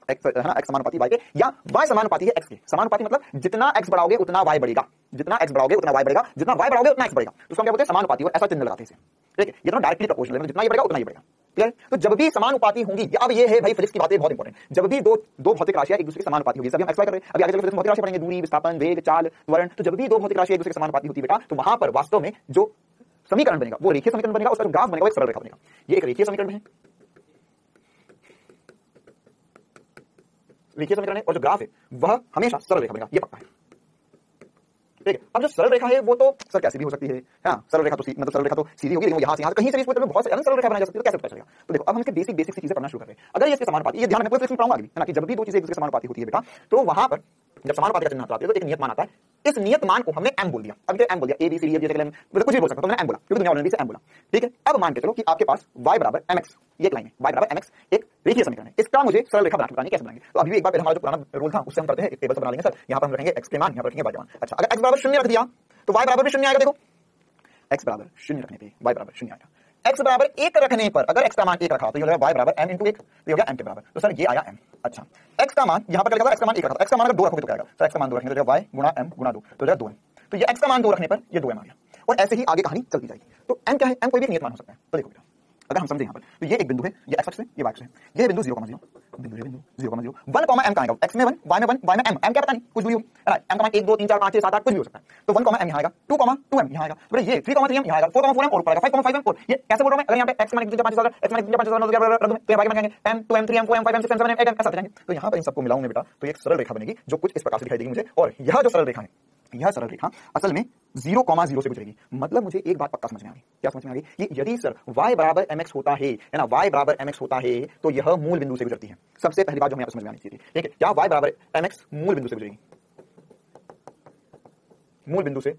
Speaker 1: x है ना, x समानुपाती y के, या y समानुपाती है x के। समानुपाती मतलब जितना x बढ़ाओगे उतना y बढ़ेगा, जितना x बढ़ाओगे उतना y बढ़ेगा, जितना y बढ़ाओगे उतना x बढ़ेगा, तो उसको हम क्या बोलते हैं? समानुपाती। और ऐसा चिन्ह लगाते हैं इसे, ठीक है। ये तो डायरेक्टली प्रोपोर्शनल है, जितना ये बढ़ेगा उतना ही बढ़ेगा, क्लियर? तो जब भी समानुपाती होंगी, अब ये है भाई फिजिक्स की बातें बहुत इंपॉर्टेंट, जब भी दो भौतिक राशियां एक दूसरे के समानुपाती होगी, सभी हम एक्सप्लेन कर रहे हैं, अभी आगे चलकर भौतिक राशि पढ़ेंगे, दूरी, विस्थापन, वेग, चाल, त्वरण, तो जब भी दो भौतिक राशियां एक दूसरे के समानुपाती होती है बेटा, तो वहां पर वास्तव में जो समीकरण बनेगा वो रेखीय समीकरण बनेगा, उसका ग्राफ बनेगा, एक सरल रेखा बनेगा। ये एक रेखीय समीकरण है, रेखीय समीकरण है, और जो ग्राफ है वह हमेशा सरल रेखा बनेगा, ये पक्का है, ठीक है। अब जो सरल रेखा है वो तो सर कैसी भी हो सकती है, हाँ, सरल रेखा तो मतलब सरल रेखा तो सीधी होगी, लेकिन यहाँ से कहीं से भी बहुत सारी सरल रेखा बनाई जा सकती है, तो कैसे पता चलेगा? तो देखो अब हम इसके बेसिक चीजें पढ़ना शुरू कर रहे हैं। अगर ये इसके समानुपाती, ये ध्यान रखना, कोई पढ़ाऊंगा अभी, है ना, कि जब भी दो चीजें एक दूसरे के समानुपाती होती है बेटा, तो वहां पर जब समानुपाती का चिन्ह आता है तो एक नियत मान आता है, इस नियत मान को हमने m बोल दिया। अब m बोल दिया, a b c d e f g मतलब कुछ भी बोल सकता हूं, मैंने m बोला क्योंकि दुनिया वालों ने भी से m बोला, ठीक है। अब मान के चलो कि आपके पास y = mx, ये एक लाइन है, y = mx एक रेखीय समीकरण है, इसका मुझे सरल रेखा बनानी कैसे बनाएंगे? तो अभी एक बार पहले हमारा जो पुराना रूल था उससे हम करते हैं, एक टेबल से बना लेंगे सर। यहाँ पर हम रखेंगे x के मान, यहाँ पर रखेंगे y के मान। अच्छा, अगर x = 0 रख दिया तो y = 0 आएगा। देखो x = 0 रखने पे y = 0 आएगा, x = 1 रखने पर अगर x का मान 1 रखा तो ये हो जाएगा y = m × 1, तो हो गया m के बराबर, तो सर ये आया m। अच्छा, x का मान यहाँ पर क्या लिखा था? x का मान 1 रखा था, x का मान अगर 2 रखोगे तो क्या आएगा? तो x का मान 2 रखेंगे तो y × m × 2, तो जाएगा 2m। तो ये x का मान 2 रखने पर ये 2m आ गया, और ऐसे ही आगे कहानी चलती जाएगी। तो m क्या है? m कोई भी एक नियत मान हो सकता है। तो देखो बेटा, अगर हम समझे यहाँ पर, तो ये एक बिंदु है, ये x अक्ष है, ये y अक्ष है, ये बिंदु 0,0, बिंदु 0,0, 1, m का आएगा, x में 1, y में 1, y में m, m क्या पता नहीं, कुछ दूरी होगी, है ना, m का मान 1, 2, 3, 4, 5, 6, 7, 8 कुछ भी हो सकता है। तो 1, m यहाँ आएगा, 2, 2m यहाँ आएगा, तो ये 3, 3m यहाँ आएगा, 4, 4m और ऊपर आएगा, 5, 5m और ये कैसे बोल रहा हूं मैं? अगर यहाँ पे x मान 1, 2, 3, 4, 5, 6, x मान 1, 2, 3, 4, 5, 6, 7, 8, 9, 10, 11, 12, तो ये y में जाएंगे m, 2m, 3m, 4m, 5m, 6m, 7m, 8m ऐसा जाएंगे। तो यहाँ पर इन सबको मिलाऊंगे बेटा तो एक सरल रेखा बनेगी जो कुछ इस प्रकार से दिखाई देगी मुझे, और यह जो सरल रेखा है, यह सरल रेखा असल में 0,0 से गुजरेगी। मतलब मुझे एक बात पक्का समझ में आ गई, क्या समझ में आ गई? कि यदि सर y = mx होता है ना, y = mx होता है तो यह मूल बिंदु से गुजरती है। सबसे पहली बात जो हमें समझ में आनी चाहिए, ठीक है, क्या y = mx मूल बिंदु से गुजरेगी? मूल बिंदु से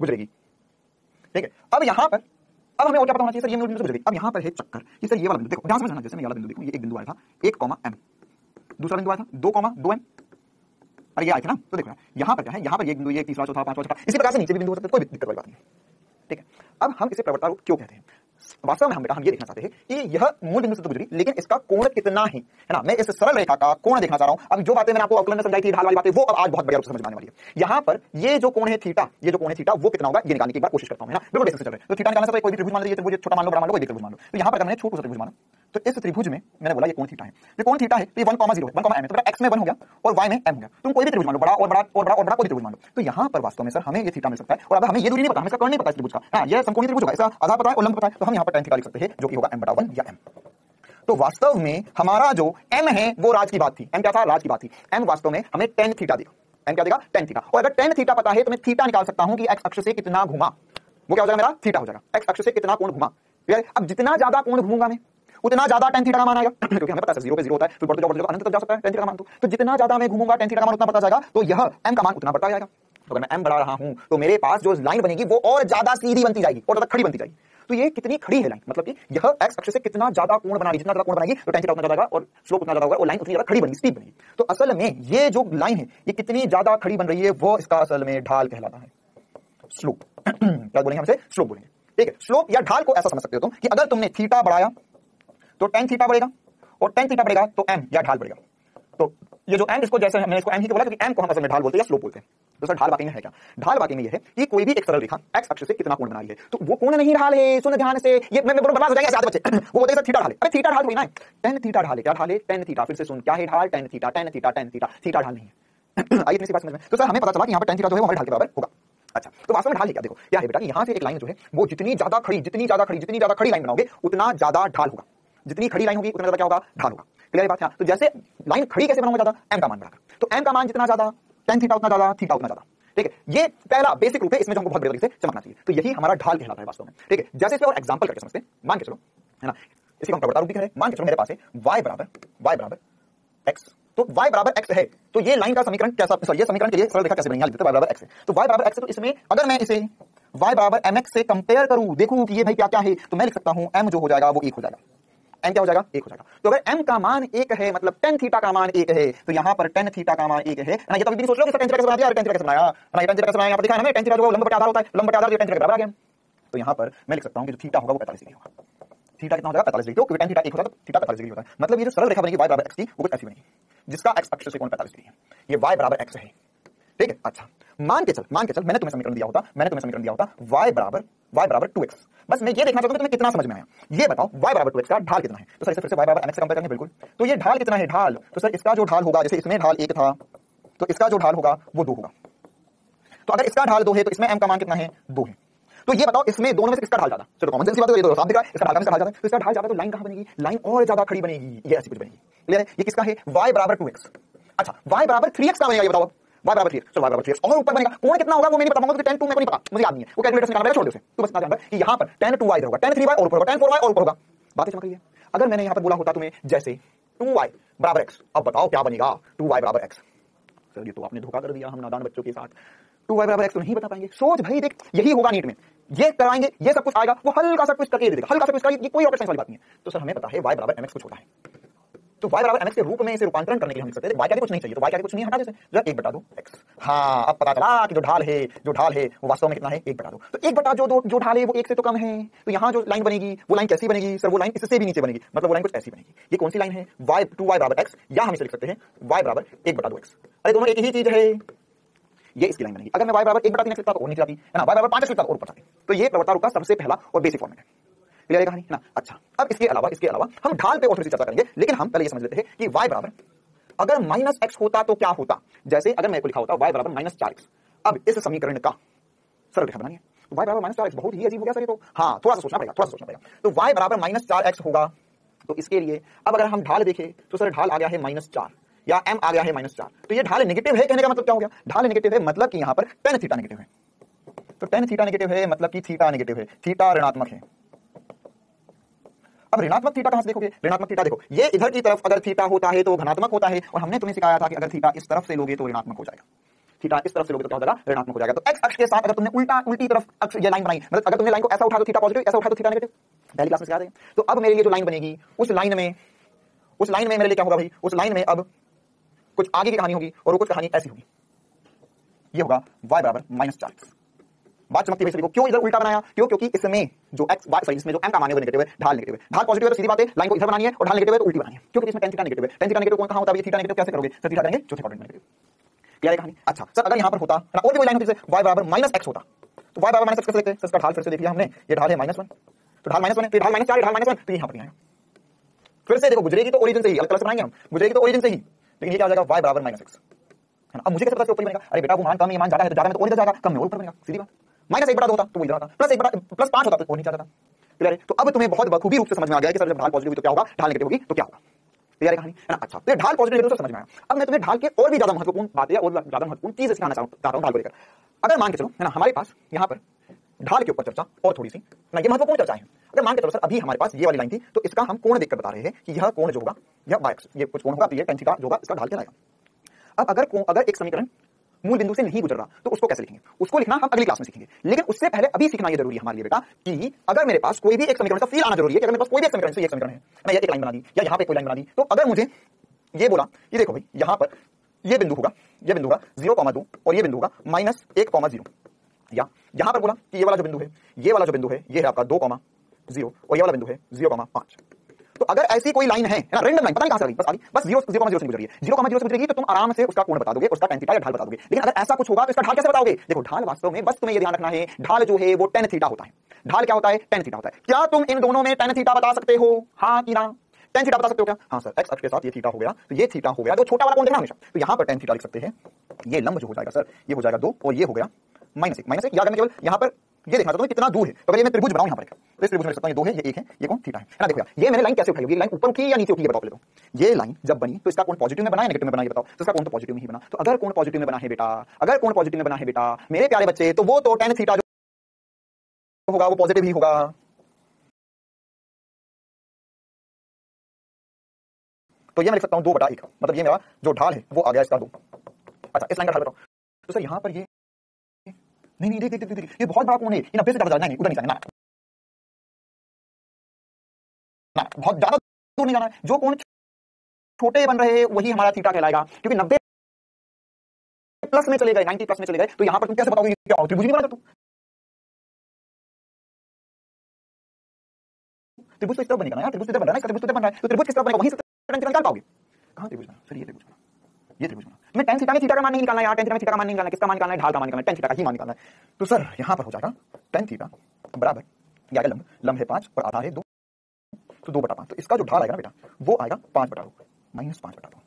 Speaker 1: गुजरेगी, ठीक है। अब यहाँ पर अब हमें और क्या पता होना चाहिए? सर ये मूल बिंदु से गुजरेगी। अब यहाँ पर है चक्कर कि सर ये वाला बिंदु देखो, ध्यान से समझना, जैसे मैं ये वाला बिंदु देखूं, ये एक बिंदु आया था 1, m, दूसरा बिंदु आया था 2, 2m, और ये आए थे ना, तो देखो यहाँ पर क्या है, यहाँ पर ये बिंदु, ये तीसरा, चौथा, पांचवा, छठा, इसी प्रकार से नीचे भी बिंदु हो सकते हैं, कोई दिक्कत वाली बात नहीं, ठीक है। अब हम इसे प्रवर्ता रूप क्यों कहते हैं? वास्तव में हम बेटा हम ये देखना चाहते हैं कि यह मूल बिंदु से तो गुजरी, लेकिन इसका कोण कितना है ना। मैं इस सरल रेखा का कोण देखना चाह रहा हूं। अब जो बातें मैंने आपको अवकलन में समझाई थी, ढाल वाली बातें, वो अब आज बहुत बढ़िया रूप से समझ में आने वाली है। यहां पर ये जो कोण है थीटा, ये जो कोण है थीटा, वो कितना होगा ये निकालने की एक बार कोशिश करता हूं, है ना। बिल्कुल बेसिक से चल रहे हैं। तो थीटा निकालने से कोई भी त्रिभुज मान लीजिए, त्रिभुज छोटा मान लो, बड़ा मान लो, कोई भी त्रिभुज मान लो। तो यहां पर अगर मैंने छोटा सा त्रिभुज माना, तो इस त्रिभुज में मैंने बोला ये कोण थीटा है, ये कोण थीटा है, तो ये 1,0 है, 1,m है, तो बेटा x में 1 हो गया और y में m हो गया। तुम कोई भी त्रिभुज मान लो, बड़ा और बड़ा और बड़ा और बड़ा, कोई त्रिभुज मान लो। तो यहां पर वास्तव में सर हमें ये थीटा मिल सकता है। और अब हमें ये दूरी नहीं पता, हमें इसका कोण नहीं पता त्रिभुज का। हां, ये समकोणीय त्रिभुज होगा, इसका आधार पता है और लंब पता है, तो हम यहां पर tan थीटा लिख सकते हैं, जो कि होगा m/1 या m। तो वास्तव में हमारा जो m है वो राज की बात थी। m क्या था? राज की बात थी। m वास्तव में हमें tan थीटा देगा। m क्या देगा? tan theta. और अगर tan थीटा पता है तो मैं थीटा निकाल सकता हूं कि x अक्ष से कितना घुमा, वो क्या हो जाएगा? मेरा थीटा हो जाएगा। x अक्ष से कितना कोण घुमा। अब जितना ज्यादा कोण घूमूंगा मैं, उतना ज्यादा tan थीटा का मान आएगा, क्योंकि हमें पता है 0 पे 0 होता है, फिर बढ़ते जाओ अनंत तक जा सकता है tan थीटा का मान। तो जितना ज्यादा मैं घूमूंगा tan थीटा का मान उतना बढ़ता जाएगा, तो यह m का मान उतना बढ़ता जाएगा। तो अगर मैं m बढ़ा रहा हूं तो मेरे पास जो लाइन बनेगी वो और ज्यादा सीधी बनती जाएगी और ज्यादा खड़ी बनती जाएगी। तो ये कितनी खड़ी है लाइन, मतलब कि यह x अक्ष से कितना ज्यादा कोण बना रही, जितना ज्यादा कोण बनाएगी तो tan थीटा उतना ज्यादा जाएगा और स्लोप उतना ज्यादा होगा और लाइन उतनी ज्यादा खड़ी बनेगी, स्टीप बनेगी। तो असल में ये जो लाइन है ये कितनी ज्यादा खड़ी बन रही है, वो इसका असल में ढाल कहलाता है, स्लोप। क्या बोलेंगे हम इसे? स्लोप बोलेंगे। ठीक है, स्लोप या ढाल को ऐसा समझ सकते हो तुम कि अगर तुमने थीटा बढ़ाया तो tan थीटा बढ़ेगा और tan थीटा बढ़ेगा तो m या ढाल बढ़ेगा। तो ये जो m, इसको जैसे मैंने इसको m ही तो बोला क्योंकि m को हम असल में ढाल बोलते हैं या स्लोप बोलते हैं। तो सर ढाल वाकई में है क्या? ढाल वाकई में ये है कि कोई भी एक सरल रेखा x अक्ष से कितना कोण बना रही है, तो वो कोण नहीं ढाल है। सुन ध्यान से, ये मैं बर्बाद हो जाएंगे ऐसे बच्चे। वो बोलते हैं सर थीटा ढाल है। अरे थीटा ढाल थोड़ी ना है, tan थीटा ढाल है। क्या ढाल है? tan theta. फिर से सुन, क्या है ढाल? tan theta, tan theta, tan theta. Theta ढाल नहीं है। आइए इतनी सी बात समझ में। तो सर हमें पता चला कि यहाँ पर tan थीटा जो है वो हमारे ढाल के बराबर होगा। अच्छा, तो वास्तव में ढाल है क्या? देखो क्या है बेटा कि यहाँ से एक लाइन जो है वो जितनी ज्यादा खड़ी लाइन बनाओगे उतना ज्यादा ढाल होगा। जितनी खड़ी लाइन होगी उतना ज्यादा क्या होगा? ढाल होगा। क्लियर बात है? तो जैसे लाइन खड़ी कैसे बनाऊंगा? ज्यादा m का मान बढ़ाकर। तो m का मान जितना ज्यादा, tan थीटा उतना ज्यादा, थीटा उतना ज्यादा। ठीक है, ये पहला बेसिक रूप है, इसमें जो हमको बहुत बढ़िया तरीके से चमकना चाहिए। तो यही हमारा ढाल कहलाता है वास्तव में। ठीक है, जैसे इस पे और एग्जांपल करके समझते हैं। मान के चलो, है ना, इसकी हम प्रवृत्ता रूप भी करें। मान के चलो मेरे पास है y बराबर x। तो y बराबर x है, तो ये लाइन का समीकरण कैसा, सॉरी ये समीकरण के लिए सरल रेखा कैसे बनेगी? y बराबर x है, तो y बराबर x है। तो इसमें अगर मैं इसे y बराबर mx से कंपेयर करूं, देखूं कि ये भाई क्या क्या है, तो मैं लिख सकता हूं m जो हो जाएगा वो 1 हो जाएगा। m क्या हो जाएगा? 1 हो जाएगा। तो अगर m का मान 1 है मतलब tan थीटा का मान 1 है, तो यहाँ पर tan थीटा का मान 1 है ना। ये तो अभी भी सोच लो कि tan थीटा कैसे बना दिया, tan थीटा कैसे बनाया ना, tan थीटा कैसे बनाया? यहाँ पर दिखा है ना, tan थीटा जो लंब बटे आधार होता है, लंब बटे आधार, tan थीटा के बराबर आ गया। तो यहाँ पर मैं लिख सकता हूँ कि जो थीटा होगा वो 45 डिग्री होगा। थीटा कितना हो जाएगा? 45 डिग्री। क्योंकि tan थीटा 1 होता है तो थीटा 45 डिग्री होता है। मतलब ये जो सरल रेखा बनेगी y बराबर x की, वो कुछ ऐसी बनेगी जिसका x अक्ष से कोण 45 डिग्री है। ये y बराबर x है। ठीक है, अच्छा मान के चल मैंने तुम्हें समीकरण दिया होता y बराबर 2x। बस मैं ये देखना चाहता हूं कि तुम्हें कितना समझ में आया। ये बताओ y बराबर 2x का ढाल कितना है? तो सर इसे फिर से y बराबर mx से कंपेयर करेंगे। बिल्कुल। तो ये ढाल कितना है? ढाल, तो सर इसका जो ढाल होगा, जैसे इसमें ढाल 1 था तो इसका जो ढाल होगा वो 2 होगा। तो अगर इसका ढाल 2 है तो इसमें m का मान कितना है? 2 है। तो ये बताओ इसमें दोनों में से किसका ढाल ज्यादा? चलो कॉमन सेंस की बात है, ये तो साफ दिख रहा है, इसका ढाल कम, इसका ढाल ज्यादा है। तो इसका ढाल ज्यादा तो लाइन कहां बनेगी? लाइन और ज्यादा खड़ी बनेगी, ये ऐसी कुछ बनेगी। क्लियर है? ये किसका है? y बराबर 2x। अच्छा, y बराबर 3x का बनेगा, ये बताओ। y बराबर 3x, चलो y बराबर 3x और ऊपर बनेगा। कोण कितना होगा वो मैं नहीं बताऊंगा, क्योंकि tan 2 मेरे को नहीं पता, मुझे याद नहीं है, वो कैलकुलेटर से निकालना पड़ेगा, छोड़ दो उसे। तो बस इतना ध्यान रख कि यहां पर tan 2y होगा, tan 3y और ऊपर होगा, tan 4y और ऊपर होगा। बातें चमक रही है। अगर मैंने यहां पर बोला होता तुम्हें जैसे 2y बराबर x, अब बताओ क्या बनेगा 2y बराबर x? सर ये तो आपने धोखा कर दिया हम नादान बच्चों के साथ। 2y बराबर x तो नहीं बता पाएंगे। सोच भाई, देख यही होगा नीट में, ये कराएंगे, ये सब कुछ आएगा, वो हल्का सा कुछ करके दे देगा, हल्का सा कुछ करके, ये कोई रॉकेट साइंस वाली बात नहीं है। तो सर हमें पता है y बराबर mx कुछ होता है, तो y बराबर mx के रूप में इसे रूपांतरण करने के लिए हम लिख सकते हैं y क्या कुछ नहीं चाहिए, तो y क्या कुछ नहीं हटा जैसे 1/2 x। हाँ, अब पता चला कि जो ढाल है वो वास्तव में कितना है? 1/2। तो 1/2 जो ढाल है वो 1 से तो कम है। तो यहाँ जो लाइन बनेगी वो लाइन कैसी बनेगी? सर वो लाइन इससे भी नीचे बनेगी, मतलब वो लाइन कुछ ऐसी बनेगी। ये कौन सी लाइन है? 2y बराबर x, या हम इसे लिख सकते हैं y बराबर 1/2 x। अरे दोनों एक ही चीज है, ये इसकी लाइन बनेगी। अगर मैं y बराबर 1/3 लिखता तो और नीचे जाती है ना, y बराबर 5 लिखता तो और ऊपर जाती। तो ये प्रवर्ता रूप का सबसे पहला और बेसिक फॉर्मेट है। क्लियर है कहानी ना? अच्छा, अब इसके अलावा हम ढाल पे और थोड़ी सी चर्चा करेंगे, लेकिन हम पहले ये समझ लेते हैं कि y बराबर अगर -x होता तो क्या होता। जैसे अगर मैं को लिखा होता y बराबर -4x, अब इस समीकरण का सरल रेखा बनानी है तो y बराबर -4x बहुत ही अजीब हो गया सर ये तो। हाँ, थोड़ा सा सोचना पड़ेगा। तो y बराबर -4x होगा, तो इसके लिए अब अगर हम ढाल देखें तो सर ढाल आ गया है -4 या m आ गया है -4। तो ये ढाल नेगेटिव है, कहने का मतलब क्या हो गया? ढाल नेगेटिव है मतलब कि यहाँ पर tan थीटा नेगेटिव है। तो tan थीटा नेगेटिव है मतलब कि थीटा नेगेटिव है, थीटा ऋणात्मक है। अब ऋणात्मक थीटा कहां से देखोगे? ऋणात्मक थीटा देखो, ये इधर की तरफ अगर थीटा होता है तो वो धनात्मक होता है, और हमने तुम्हें सिखाया था कि अगर थीटा इस तरफ से लोगे तो ऋणात्मक हो जाएगा, थीटा इस तरफ से लोगे तो क्या हो जाएगा? ऋणात्मक हो जाएगा। तो x अक्ष के साथ अगर तुमने उल्टी तरफ अक्ष ये लाइन बनाई, मतलब अगर तुमने लाइन को ऐसा उठा तो थीटा पॉजिटिव, ऐसा उठा तो थीटा नेगेटिव, पहली क्लास में सिखा दें। तो अब मेरे लिए जो लाइन बनेगी उस लाइन में मेरे लिए क्या होगा भाई? उस लाइन में अब कुछ आगे की कहानी होगी और कुछ कहानी ऐसी होगी, ये होगा y बराबर -4x। बात चमकती है सभी को। क्यों इधर उल्टा बनाया? क्योंकि इसमें जो x y सॉरी इसमें जो m का मान है वो नेगेटिव है, ढाल नेगेटिव है। ढाल पॉजिटिव है तो सीधी बात है लाइन को इधर बनानी है और ढाल नेगेटिव है तो उल्टी बनानी है, क्योंकि इसमें tan थीटा नेगेटिव है। tan थीटा नेगेटिव कहां होता है? ये थीटा नेगेटिव कैसे करोगे सर? थीटा करेंगे चौथे क्वाड्रेंट में नेगेटिव। क्लियर है कहानी? अच्छा सर अगर यहां पर होता ना और भी कोई लाइन होती जैसे y बराबर -x होता तो y बराबर -x कैसे लिखते हैं? सर इसका ढाल फिर से देख लिया हमने, ये ढाल है -1 तो ढाल -1 है, फिर ढाल -4 ढाल -1 तो यहां पर नहीं आया। फिर से देखो गुजरेगी तो ओरिजिन से ही, अलग कलर से बनाएंगे हम, गुजरेगी तो ओरिजिन से ही, लेकिन ये क्या हो जाएगा? y बराबर -x है ना। अब मुझे कैसे पता ऊपर ही बनेगा? अरे बेटा वो मान कम है, ये मान ज्यादा है तो ज्यादा में तो और इधर जाएगा, कम में और ऊपर बनेगा, सीधी बात। -1/2 होता तो वो इधर आता, +5 होता तो और नीचे आता। क्लियर है? तो अब तुम्हें बहुत बखूबी रूप से समझ में आ गया कि सर जब ढाल पॉजिटिव हुई तो क्या होगा, ढाल नेगेटिव होगी तो क्या होगा। क्लियर है कहानी है ना? अच्छा तो ढाल पॉजिटिव नेगेटिव समझ में आया। अब मैं तुम्हें ढाल के और भी ज्यादा महत्वपूर्ण बातें और ज्यादा महत्वपूर्ण चीजें सिखाना चाहता हूं ढाल को लेकर। अगर मान के चलो है ना हमारे पास यहाँ पर ढाल के ऊपर चर्चा और थोड़ी सी ना, ये महत्वपूर्ण चर्चा है। अगर मान के चलो सर अभी हमारे पास ये वाली लाइन थी तो इसका हम कोण देखकर बता रहे हैं कि यह कोण जो होगा यह y एक्स, ये कुछ कोण होगा तो ये tan थीटा जो होगा इसका ढाल कहलाएगा। अब अगर एक समीकरण मूल बिंदु से नहीं गुजर रहा तो उसको कैसे लिखेंगे? उसको लिखना हम अगली क्लास में सीखेंगे, लेकिन उससे पहले अभी सीखना ये जरूरी है हमारे लिए बेटा कि अगर मेरे पास कोई भी एक समीकरण का फील आना जरूरी है कि अगर मेरे पास कोई भी एक समीकरण से एक समीकरण है, मैं ये एक लाइन बना दी या यहाँ पे कोई लाइन बना दी, तो अगर मुझे ये बोला ये देखो भाई यहाँ पर ये बिंदु होगा 0,2 और ये बिंदु होगा -1,0, या यहाँ पर बोला कि ये वाला जो बिंदु है ये है आपका 2,0 और ये वाला बिंदु है 0,5। तो अगर ऐसी कोई लाइन है ना, रैंडम लाइन पता नहीं कहां से आ गई, बस आ गई, बस 0,0 से गुजर रही है, 0,0 से गुजरेगी तो तुम आराम से उसका कोण बता दोगे, उसका tan थीटा या ढाल बता दोगे। लेकिन अगर ऐसा कुछ होगा तो इसका ढाल कैसे बताओगे? देखो ढाल वास्तव में बस तुम्हें ये ध्यान रखना है, ढाल जो है वो tan थीटा होता है। ढाल क्या होता है? tan थीटा होता है। क्या तुम इन दोनों में tan थीटा बता सकते हो? हाँ कि ना? tan थीटा बता सकते हो क्या? हाँ सर, x अक्ष के साथ ये थीटा हो गया तो ये थीटा हो गया, जो छोटा वाला कोण देखना हमेशा, तो यहाँ पर tan थीटा लिख सकते हैं। ये लंब जो हो जाएगा सर ये हो जाएगा 2 और ये हो गया -1 याद रखना। केवल यहाँ पर ये देखना तुम्हें कितना दूर है, तो अगर ये मैं त्रिभुज बनाऊं यहाँ पर तो इस त्रिभुज में सकता हूं ये 2 है, ये 1 है, ये कोण थीटा है ना। देखो यार ये मैंने लाइन कैसे उठाई होगी, ये लाइन ऊपर उठी या नीचे उठी, ये बताओ पहले तो। ये लाइन जब बनी तो इसका कोण पॉजिटिव में बना या नेगेटिव में बना, ये बताओ। तो इसका कोण तो पॉजिटिव में ही बना। तो अगर कोण पॉजिटिव में बना है बेटा, अगर कोण पॉजिटिव में बना है बेटा मेरे प्यारे बच्चे, तो वो तो tan थीटा जो होगा वो पॉजिटिव ही होगा। तो ये मैं लिख सकता हूं 2/1, मतलब ये मेरा जो ढाल है वो आ गया इसका 2। अच्छा इस लाइन का ढाल बताओ। तो सर यहाँ पर ये नहीं देख ये बहुत बड़ा कोण है, ये 90 से ज्यादा नहीं, उधर नहीं जाना ना, बहुत ज्यादा दूर नहीं जाना है। जो कोण छोटे बन रहे हैं वही हमारा थीटा कहलाएगा, क्योंकि 90 प्लस में चले गए, 90 प्लस में चले गए, तो यहां पर तुम कैसे बताओगे क्या हो? त्रिभुज नहीं बना, त्रिभुज तो इस तरफ बनेगा ना यार, त्रिभुज तो इधर बन रहा है, इसका त्रिभुज तो इधर बन रहा है, तो त्रिभुज किस तरफ बनेगा? वहीं से tan थीटा निकाल पाओगे। कहां त्रिभुज बना सर? ये त्रिभुज बना, ये त्रिभुज बना। मैं tan थीटा में थीटा का मान नहीं निकालना यार, tan थीटा में थीटा का मान नहीं निकालना, किसका मान निकालना है? ढाल का मान निकालना है, tan थीटा का ही मान निकालना है। तो सर यहां पर हो जाएगा tan थीटा बराबर ये आएगा लंब है 5 और आधा है 2, तो 2/5। तो इसका जो ढाल आएगा ना बेटा वो आएगा 5/2 -5/2।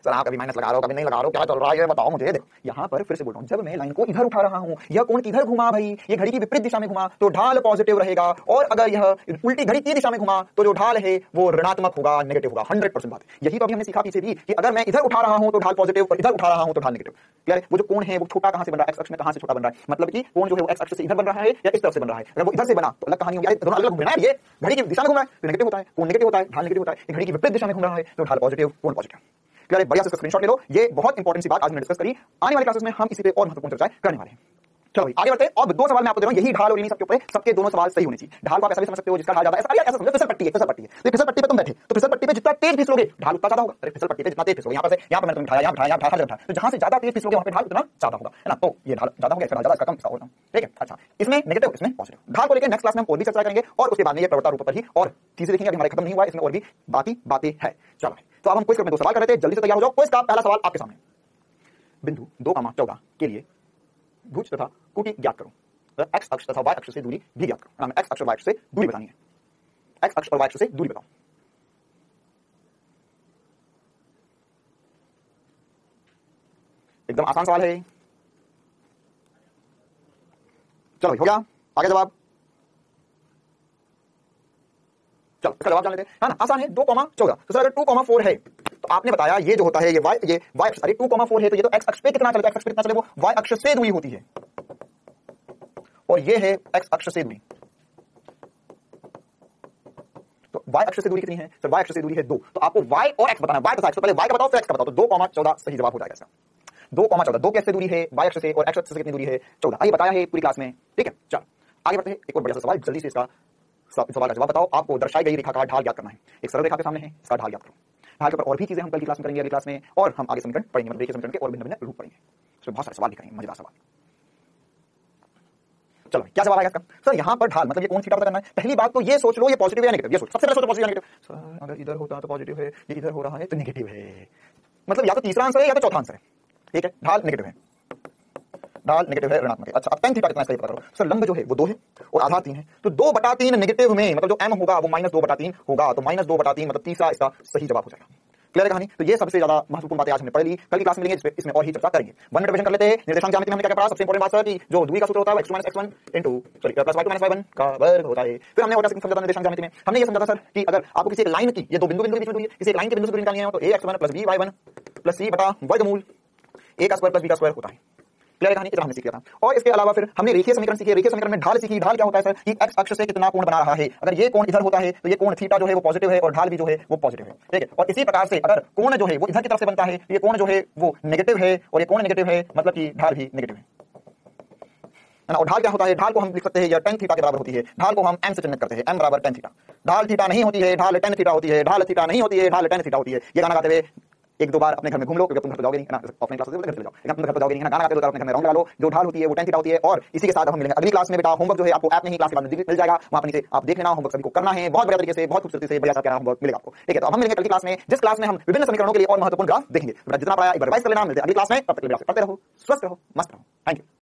Speaker 1: सर आप कभी माइनस लगा रहे हो कभी नहीं लगा रहे हो, क्या चल रहा है ये बताओ मुझे। देखो यहाँ पर फिर से बोल रहा हूँ, जब मैं लाइन को इधर उठा रहा हूँ, यह कोण किधर घुमा भाई? ये घड़ी की विपरीत दिशा में घुमा तो ढाल पॉजिटिव रहेगा, और अगर यह उल्टी घड़ी की दिशा में घुमा तो जो ढाल है वो ऋणात्मक होगा, नेगेटिव होगा। 100% बात है। यही तो अभी हमने सीखा पीछे भी कि अगर मैं इधर उठा रहा हूँ तो ढाल पॉजिटिव और इधर उठा रहा हूँ तो ढाल नेगेटिव। क्लियर है? वो जो कोण है वो छोटा कहां से बन रहा है? एक्स अक्ष में कहां से छोटा बन रहा है? मतलब कि कोण जो है वो एक्स अक्ष से इधर बन रहा है या इस तरफ से बन रहा है। अगर वो इधर से बना तो अलग कहानी होगी, दोनों अलग घूम रहा है। ये घड़ी की दिशा में घूम रहा है तो नेगेटिव होता है, कोण नेगेटिव होता है, ढाल नेगेटिव होता है। घड़ी की विपरीत दिशा में घूम रहा है तो ढाल पॉजिटिव, कोण पॉजिटिव। क्लियर है? बढ़िया से स्क्रीनशॉट ले लो, ये बहुत इंपॉर्टेंट सी बात आज हमने डिस्कस करी। आने वाली क्लासेस में हम इसी पे और महत्वपूर्ण चर्चाएं करने वाले हैं। चलो भाई आगे बढ़ते हैं। और 2 सवाल मैं आपको दे रहा हूं, यही ढाल और इन्हीं सबके ऊपर सबके दोनों सवाल सही होने चाहिए। ढाल को आप ऐसा भी समझ सकते हो जिसका ढाल ज्यादा है, ऐसा समझो फिसल पट्टी है, फिसल पट्टी है, तो फिसल पट्टी पे तुम बैठे तो फिसल पट्टी पे जितना तेज फिसलोगे ढाल उतना ज्यादा होगा। अरे फिसल पट्टी पे जितना तेज फिसलोगे, यहाँ पर मैंने तुम्हें उठाया, यहाँ उठाया, तो जहां से ज्यादा तेज फिसलोगे वहां पे ढाल उतना ज्यादा होगा, है ना। तो ये ढाल ज्यादा हो गया, इसका ढाल ज्यादा, इसका कम, इसका और कम। ठीक है? अच्छा इसमें नेगेटिव इसमें पॉजिटिव। ढाल को लेकर नेक्स्ट क्लास में हम और भी चर्चा करेंगे और उसके बाद में ये प्रवृत्ता रूप पर ही और चीजें देखेंगे। अभी हमारे खत्म नहीं हुआ, इसमें और भी बातें है। चलो तो अब हम क्विज में 2 सवाल कर रहे थे, जल्दी से तैयार हो जाओ। क्विज का पहला सवाल आपके सामने, बिंदु 2,14 के लिए भुज तथा कुटी ज्ञात करो। एक्स अक्ष तथा वाई अक्ष से दूरी भी ज्ञात करो। हमें एक्स अक्ष और वाई अक्ष से दूरी बतानी है। एक्स अक्ष और वाई अक्ष से दूरी बताओ। एकदम आसान सवाल है। चलो हो गया, आगे जवाब। चलो इसका जवाब जान लेते हैं, है ना। आसान है, 2,14। तो सर अगर 2,4 है तो आपने बताया ये जो होता है ये y अक्ष, अरे 2,4 है तो ये तो x अक्ष पे कितना चले, x अक्ष पे कितना चले, वो y अक्ष से दूरी होती है, और ये है x अक्ष से दूरी। तो y अक्ष से दूरी कितनी है सर? y अक्ष से दूरी है 2। तो आपको y और x बताना है, y तथा x। तो पहले y का बताओ फिर x का बताओ। तो 2,14 सही जवाब हो जाएगा इसका। 2,14 2 कैसे दूरी है y अक्ष से, और x अक्ष से कितनी दूरी है? 14। आइए बताया है पूरी क्लास में। ठीक है चलो आगे बढ़ते हैं। एक और बढ़िया सा सवाल, जल्दी से इसका सवाल का जवाब बताओ। आपको दर्शाई गई रेखा का ढाल ज्ञात करना है। एक सरल रेखा के सामने है, इसका ढाल ज्ञात करो। ढाल के ऊपर और भी चीजें हम कल की क्लास में करेंगे, अगली क्लास में, और हम आगे समीकरण पढ़ेंगे, मतलब देखिए समीकरण के और भिन्न भिन्न रूप पढ़ेंगे। इसमें बहुत सारे सवाल दिख रहे हैं, मजेदार सवाल। चलो क्या जवाब आएगा इसका? सर यहाँ पर ढाल मतलब ये कोण थीटा पता करना है। पहली बात तो ये सोच लो ये पॉजिटिव है या नेगेटिव, ये सोच, सबसे पहले सोचो पॉजिटिव या नेगेटिव। सर अगर इधर होता तो पॉजिटिव है, ये इधर हो रहा है तो नेगेटिव है, मतलब या तो तीसरा आंसर है या तो चौथा आंसर है। ठीक है, ढाल नेगेटिव है, ढाल नेगेटिव है, ऋणात्मक है। अच्छा अब tan थीटा कितना है इसका पता करो। सर लंब जो है वो 2 है और आधार 3 है, तो 2/3 नेगेटिव में मतलब जो m होगा वो -2/3 होगा, तो -2/3 मतलब तीसरा इसका सही जवाब हो जाएगा। क्लियर है कहानी? तो ये सबसे ज्यादा महत्वपूर्ण बातें आज हमने पढ़ ली, कल की क्लास में लेंगे इसमें और ही चर्चा करेंगे। 1 मिनट रिवीजन कर लेते हैं। निर्देशांक ज्यामिति में हमने क्या पढ़ा? सबसे इंपॉर्टेंट बात सर कि जो दूरी का सूत्र होता है x2 - x1 plus y2 - y1 का वर्ग होता है। फिर हमने और समझा था निर्देशांक ज्यामिति में, हमने ये समझा था सर कि अगर आपको किसी एक लाइन की, ये दो बिंदु के बीच में दूरी है, किसी एक लाइन के बिंदु से दूरी निकालनी है तो ax1 + by1 + c बटा वर्गमूल a का स्क्वायर + b का स्क्वायर होता है। क्लियर कहानी? इतना हमने सीख लिया था। और इसके अलावा फिर हमने रेखीय समीकरण सीखे। रेखीय समीकरण में ढाल सीखी। ढाल क्या होता है सर कि x अक्ष से कितना कोण बना रहा है। अगर ये कोण इधर होता है तो ये कोण थीटा जो है वो पॉजिटिव है और ढाल भी जो है वो पॉजिटिव है। ठीक है, और इसी प्रकार से अगर कोण जो है वो इधर की तरफ से बनता है, ये कोण जो है वो नेगेटिव है और ये कोण नेगेटिव है, मतलब कि ढाल भी नेगेटिव है ना। और ढाल क्या होता है? ढाल को हम लिख सकते हैं या tan थीटा के बराबर होती है। ढाल को हम m से चिह्नित करते हैं, m बराबर tan थीटा। ढाल थीटा नहीं होती है, ढाल tan थीटा होती है। ढाल थीटा नहीं होती है, ढाल tan थीटा होती है। ये गाना गाते हुए एक दो बार अपने घर में घूम लो, क्योंकि तुम घर पे जाओगे नहीं ना, ऑफलाइन क्लासेस में घर चले जाओ, लेकिन तुम घर पे जाओगे नहीं ना, गाना गाते हो अपने घर में राउंड लगा लो। जो ढाल होती है वो tan थीटा होती है। और इसी के साथ हम मिलेंगे अगली क्लास में। बेटा होमवर्क जो है आपको ऐप में ही क्लास के बाद में मिल जाएगा, वहां पर नीचे आप देख लेना। होमवर्क सभी को करना है बहुत बढ़िया तरीके से, बहुत खूबसूरती से, बढ़िया सा प्यारा होमवर्क मिलेगा आपको। ठीक है, तो अब हम मिलेंगे कल की क्लास में, जिस क्लास में हम विभिन्न समीकरणों के लिए और महत्वपूर्ण ग्राफ देखेंगे। बेटा जितना पढ़ाया एक बार रिवाइज कर लेना। मिलते हैं अगली क्लास में, तब तक के लिए सबसे पढ़ते रहो, स्वस्थ रहो, मस्त रहो। Thank you.